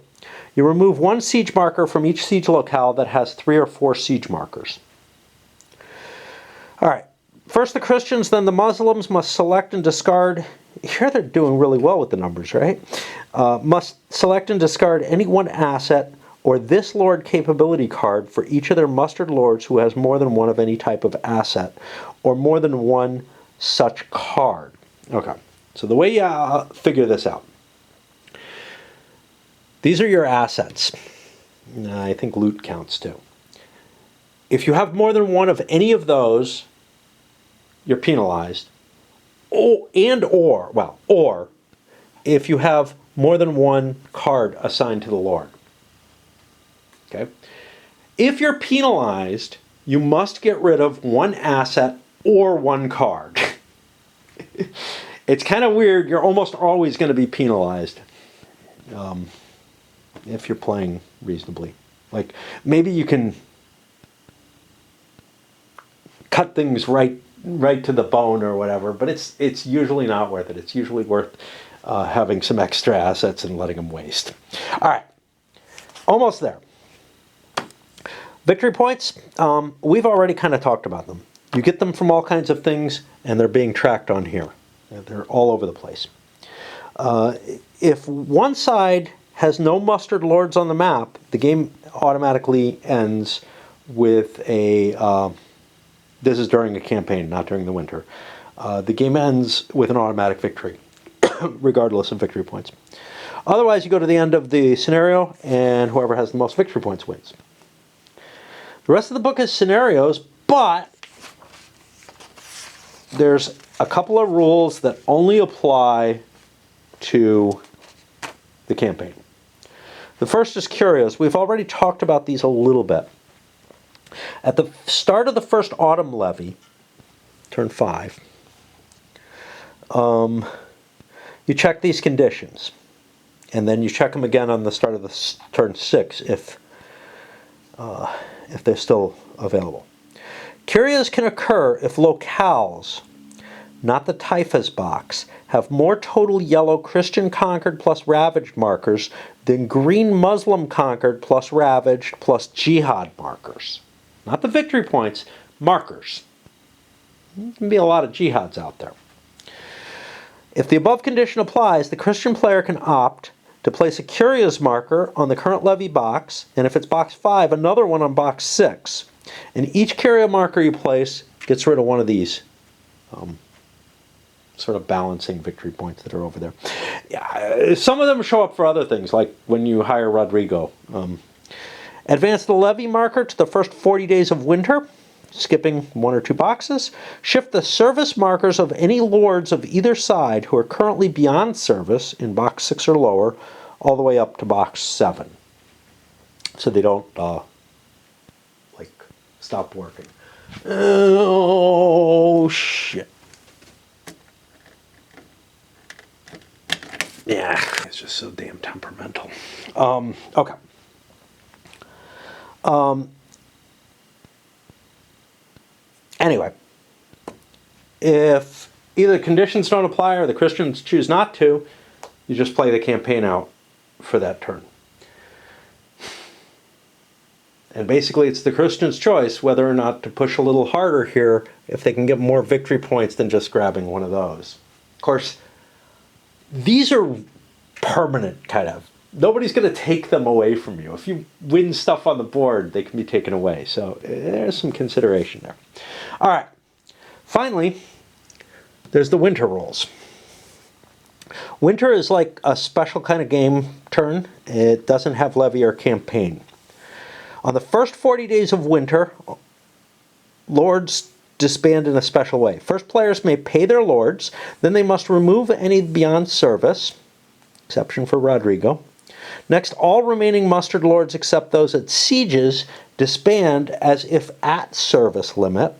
you remove 1 siege marker from each siege locale that has 3 or 4 siege markers. All right. First the Christians, then the Muslims must select and discard. Here they're doing really well with the numbers, right? Must select and discard any one asset or this lord capability card for each of their mustered lords who has more than one of any type of asset or more than one such card. Okay. So the way you figure this out. These are your assets. I think loot counts too. If you have more than one of any of those, you're penalized. Or if you have more than one card assigned to the lord. Okay? If you're penalized, you must get rid of 1 asset or 1 card. It's kind of weird. You're almost always going to be penalized if you're playing reasonably. Like, maybe you can cut things right to the bone or whatever, but it's usually not worth it. It's usually worth having some extra assets and letting them waste. All right, almost there. Victory points, we've already kind of talked about them. You get them from all kinds of things, and they're being tracked on here. They're all over the place. If one side has no mustered lords on the map, the game automatically ends with a... this is during a campaign, not during the winter. The game ends with an automatic victory, regardless of victory points. Otherwise, you go to the end of the scenario, and whoever has the most victory points wins. The rest of the book is scenarios, but there's a couple of rules that only apply to the campaign. The first is curios. We've already talked about these a little bit. At the start of the first autumn levy, turn 5, you check these conditions. And then you check them again on the start of the turn 6 if they're still available. Curios can occur if locales, not the typhus box, have more total yellow Christian conquered plus ravaged markers than green Muslim conquered plus ravaged plus jihad markers. Not the victory points, markers. There can be a lot of jihads out there. If the above condition applies, the Christian player can opt to place a curios marker on the current levy box, and if it's box 5, another one on box 6. And each curio marker you place gets rid of one of these sort of balancing victory points that are over there. Yeah, some of them show up for other things, like when you hire Rodrigo. Advance the levy marker to the first 40 days of winter, skipping 1 or 2 boxes. Shift the service markers of any lords of either side who are currently beyond service in box 6 or lower, all the way up to box 7. So they don't, stop working. Oh, shit. Yeah, it's just so damn temperamental. Okay. Anyway, if either the conditions don't apply or the Christians choose not to, you just play the campaign out for that turn. And basically it's the Christian's choice whether or not to push a little harder here if they can get more victory points than just grabbing one of those. Of course, these are permanent, kind of. Nobody's going to take them away from you. If you win stuff on the board, they can be taken away. So there's some consideration there. All right. Finally, there's the winter rules. Winter is like a special kind of game turn. It doesn't have levy or campaign. On the first 40 days of winter, lords disband in a special way. First, players may pay their lords, then they must remove any beyond service, exception for Rodrigo. Next, all remaining mustered lords except those at sieges disband as if at service limit.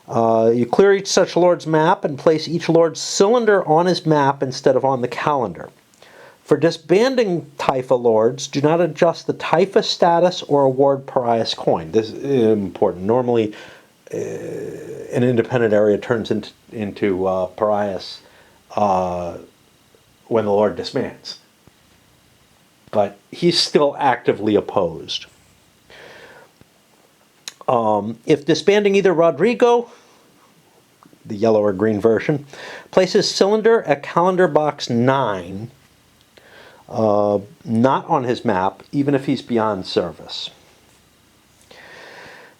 You clear each such lord's map and place each lord's cylinder on his map instead of on the calendar. For disbanding Typha lords, do not adjust the Typha status or award Pariah's coin. This is important. Normally, an independent area turns into Pariah's when the lord disbands. But he's still actively opposed. If disbanding either Rodrigo, the yellow or green version, places cylinder at calendar box 9, not on his map, even if he's beyond service.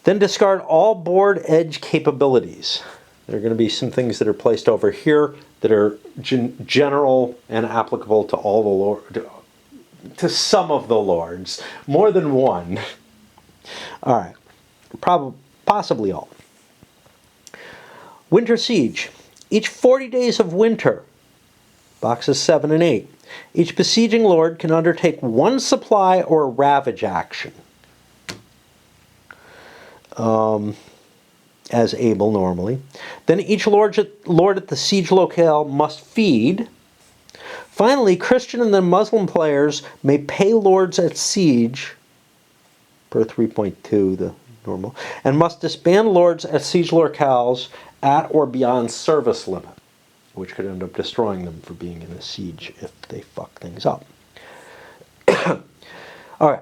Then discard all board edge capabilities. There are going to be some things that are placed over here that are general and applicable to all the lords, to some of the lords, more than one. All right, possibly all. Winter Siege. Each 40 days of winter, boxes 7 and 8, each besieging lord can undertake one supply or ravage action. as able normally. Then each lord at the siege locale must feed. Finally, Christian and the Muslim players may pay lords at siege, per 3.2, the normal, and must disband lords at siege locales at or beyond service limit, which could end up destroying them for being in a siege if they fuck things up. All right.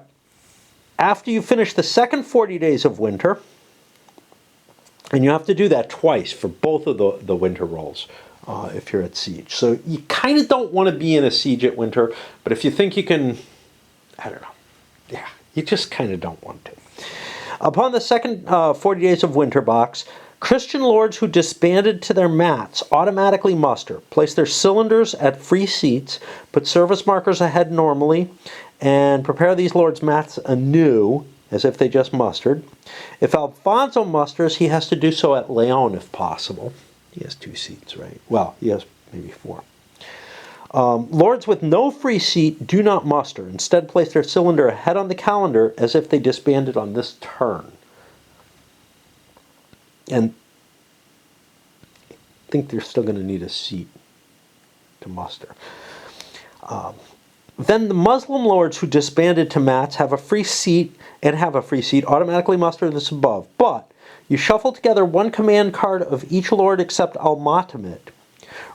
After you finish the second 40 days of winter, and you have to do that twice for both of the winter rolls if you're at siege. So you kind of don't want to be in a siege at winter, but if you think you can, I don't know. Yeah, you just kind of don't want to. Upon the second 40 days of winter box, Christian lords who disbanded to their mats automatically muster, place their cylinders at free seats, put service markers ahead normally, and prepare these lords' mats anew, as if they just mustered. If Alfonso musters, he has to do so at Leon if possible. He has 2 seats, right? Well, he has maybe 4. Lords with no free seat do not muster. Instead, place their cylinder ahead on the calendar as if they disbanded on this turn. And I think they're still going to need a seat to muster. Then the Muslim lords who disbanded to mats have a free seat automatically muster this above. But you shuffle together one command card of each lord except Almoravid.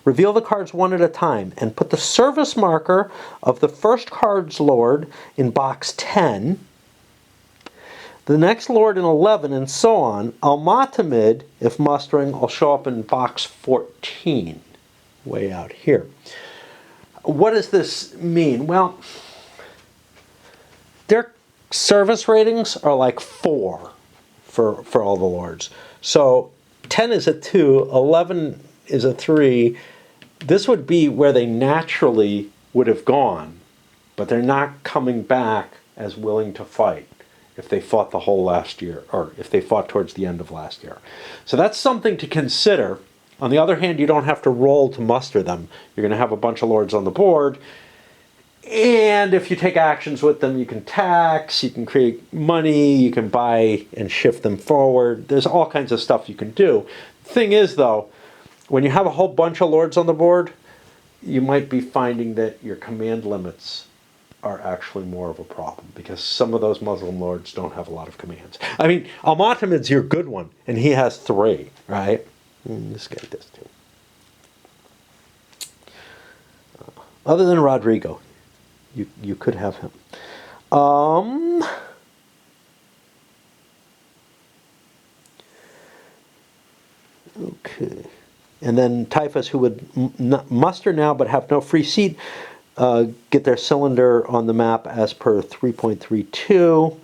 Reveal the cards one at a time and put the service marker of the first card's lord in box 10, the next lord in 11, and so on. Almoravid, if mustering, will show up in box 14, way out here. What does this mean? Well, their service ratings are like 4 for all the lords. So 10 is a 2, 11 is a 3. This would be where they naturally would have gone, but they're not coming back as willing to fight if they fought the whole last year, or if they fought towards the end of last year. So that's something to consider. On the other hand, you don't have to roll to muster them. You're going to have a bunch of lords on the board, and if you take actions with them, you can tax, you can create money, you can buy and shift them forward. There's all kinds of stuff you can do. The thing is, though, when you have a whole bunch of lords on the board, you might be finding that your command limits are actually more of a problem, because some of those Muslim lords don't have a lot of commands. I mean, Almoravid's your good one, and he has 3, right? This guy does too. Other than Rodrigo, you could have him. Okay. And then typhus, who would muster now but have no free seat, get their cylinder on the map as per 3.32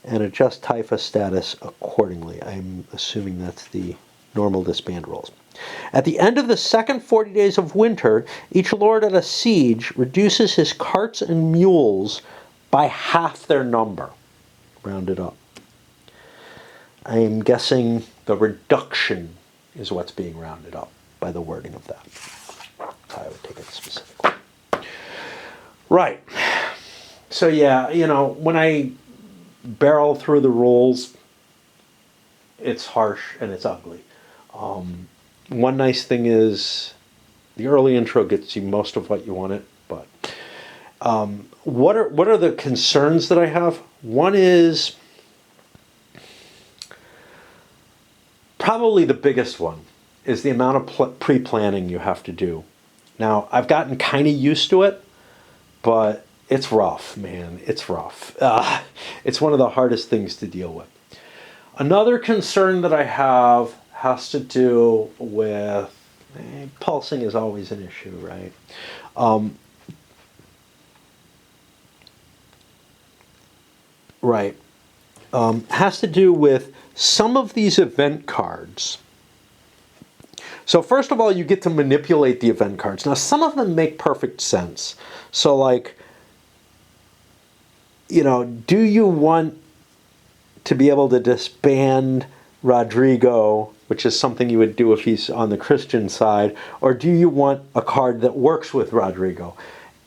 and adjust typhus status accordingly. I'm assuming that's the normal disband rolls. At the end of the second 40 days of winter, each lord at a siege reduces his carts and mules by half their number, rounded up. I am guessing the reduction is what's being rounded up by the wording of that. I would take it specifically. Right. So yeah, when I barrel through the rules, it's harsh and it's ugly. One nice thing is the early intro gets you most of what you want it, but what are the concerns that I have? One is probably the biggest one is the amount of pre-planning you have to do. Now, I've gotten kind of used to it, but it's rough, man. It's rough. It's one of the hardest things to deal with. Another concern that I have has to do with pulsing is always an issue, right? Has to do with some of these event cards. So first of all, you get to manipulate the event cards. Now, some of them make perfect sense. So like, do you want to be able to disband Rodrigo, which is something you would do if he's on the Christian side, or do you want a card that works with Rodrigo?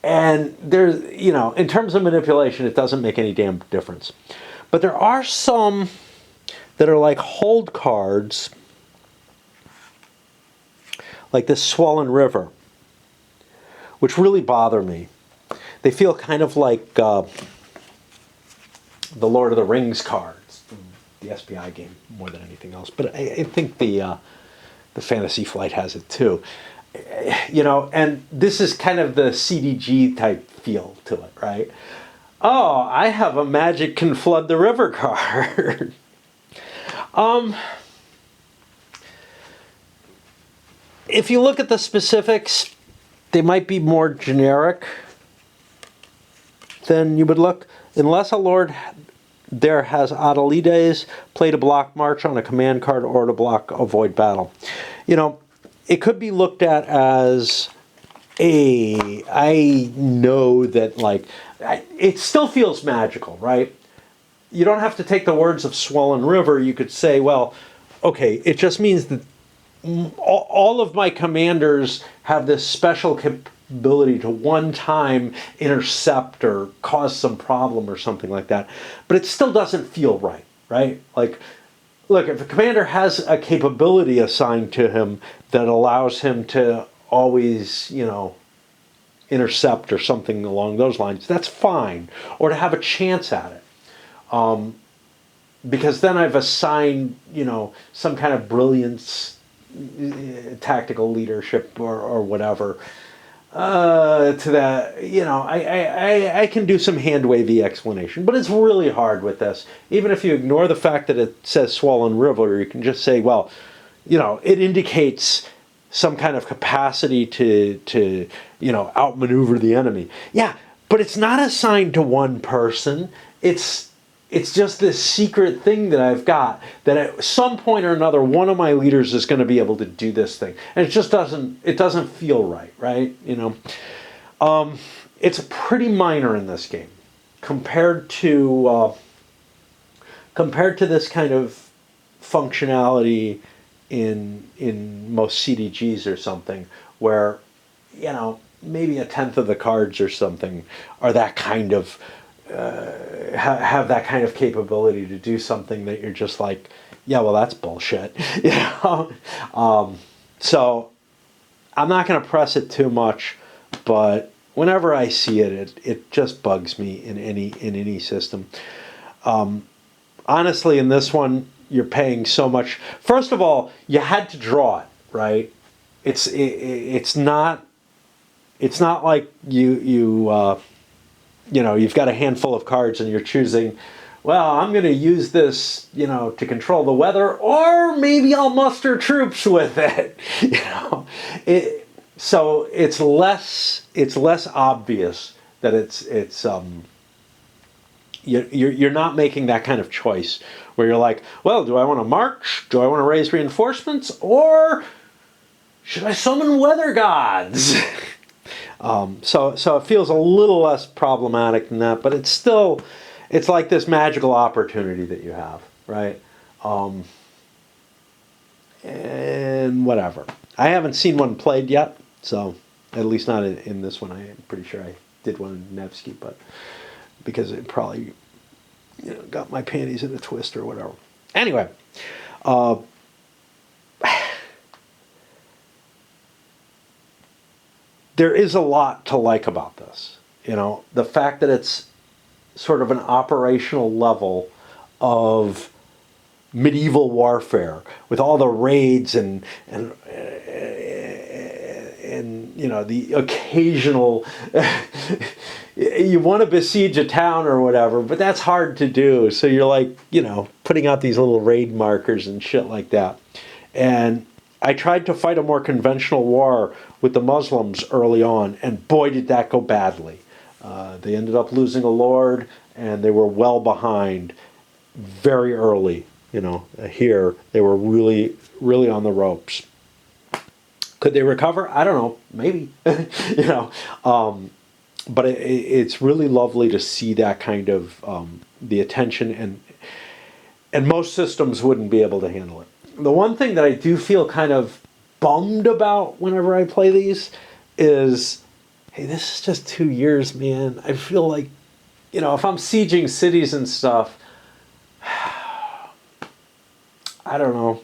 And there's, in terms of manipulation, it doesn't make any damn difference. But there are some that are like hold cards, like this Swollen River, which really bother me. They feel kind of like the Lord of the Rings cards, the SPI game, more than anything else. But I think the Fantasy Flight has it too. You know, and this is kind of the CDG type feel to it, right? Oh, I have a Magic Can Flood the River card. If you look at the specifics, they might be more generic than you would look. Unless a Lord there has Adelides, play to block march on a command card or to block avoid battle. You know, it could be looked at as I know that, like, it still feels magical, right? You don't have to take the words of Swollen River. You could say, well, okay, it just means that all of my commanders have this special capability to one time intercept or cause some problem or something like that. But it still doesn't feel right, right? Like, look, if a commander has a capability assigned to him that allows him to always, you know, intercept or something along those lines, that's fine. Or to have a chance at it. Because then I've assigned, you know, some kind of brilliance, tactical leadership or whatever to that. You know, I can do some hand-wavy explanation, but it's really hard with this. Even if you ignore the fact that it says Swollen River, you can just say, well, you know, it indicates some kind of capacity to you know, outmaneuver the enemy. Yeah, but it's not assigned to one person. It's just this secret thing that I've got that at some point or another, one of my leaders is going to be able to do this thing. And it just doesn't feel right? You know, it's pretty minor in this game compared to this kind of functionality in most CDGs or something, where, you know, maybe a tenth of the cards or something are that kind of have that kind of capability to do something that you're just like, yeah, well, that's bullshit. You know? So I'm not going to press it too much, but whenever I see it, it just bugs me in any system. Honestly, in this one, you're paying so much. First of all, you had to draw it, right? It's not like you know, you've got a handful of cards and you're choosing, well, I'm going to use this, you know, to control the weather, or maybe I'll muster troops with it. You know, so it's less obvious that you're not making that kind of choice where you're like, well, do I want to march? Do I want to raise reinforcements? Or should I summon weather gods? So it feels a little less problematic than that, but it's like this magical opportunity that you have, right? And whatever. I haven't seen one played yet, so at least not in this one. I'm pretty sure I did one in Nevsky, but because it probably, you know, got my panties in a twist or whatever. Anyway, there is a lot to like about this. You know, the fact that it's sort of an operational level of medieval warfare with all the raids and you know, the occasional you want to besiege a town or whatever, but that's hard to do. So you're like, you know, putting out these little raid markers and shit like that. And I tried to fight a more conventional war with the Muslims early on, and boy, did that go badly. They ended up losing a lord, and they were well behind very early. You know, here they were really, really on the ropes. Could they recover? I don't know. Maybe. You know, but it's really lovely to see that kind of the attention, and most systems wouldn't be able to handle it. The one thing that I do feel kind of bummed about whenever I play these is, hey, this is just 2 years, man. I feel like, you know, if I'm sieging cities and stuff, I don't know.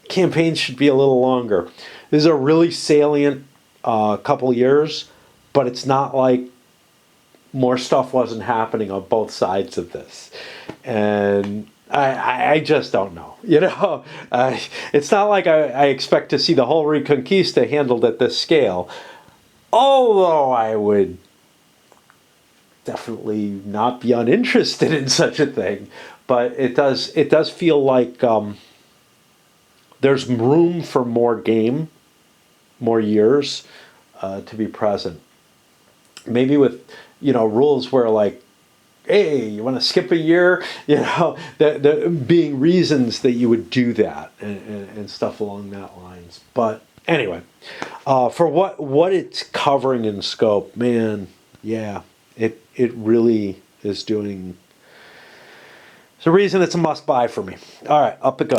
Campaigns should be a little longer. This is a really salient couple years, but it's not like more stuff wasn't happening on both sides of this. And I just don't know. You know, it's not like I expect to see the whole Reconquista handled at this scale. Although I would definitely not be uninterested in such a thing. But it does feel like there's room for more game, more years to be present. Maybe with, rules where like, hey, you want to skip a year? The being reasons that you would do that and stuff along that lines. But anyway, for what it's covering in scope, man, yeah, it really is doing. It's a reason it's a must buy for me. All right, up it goes.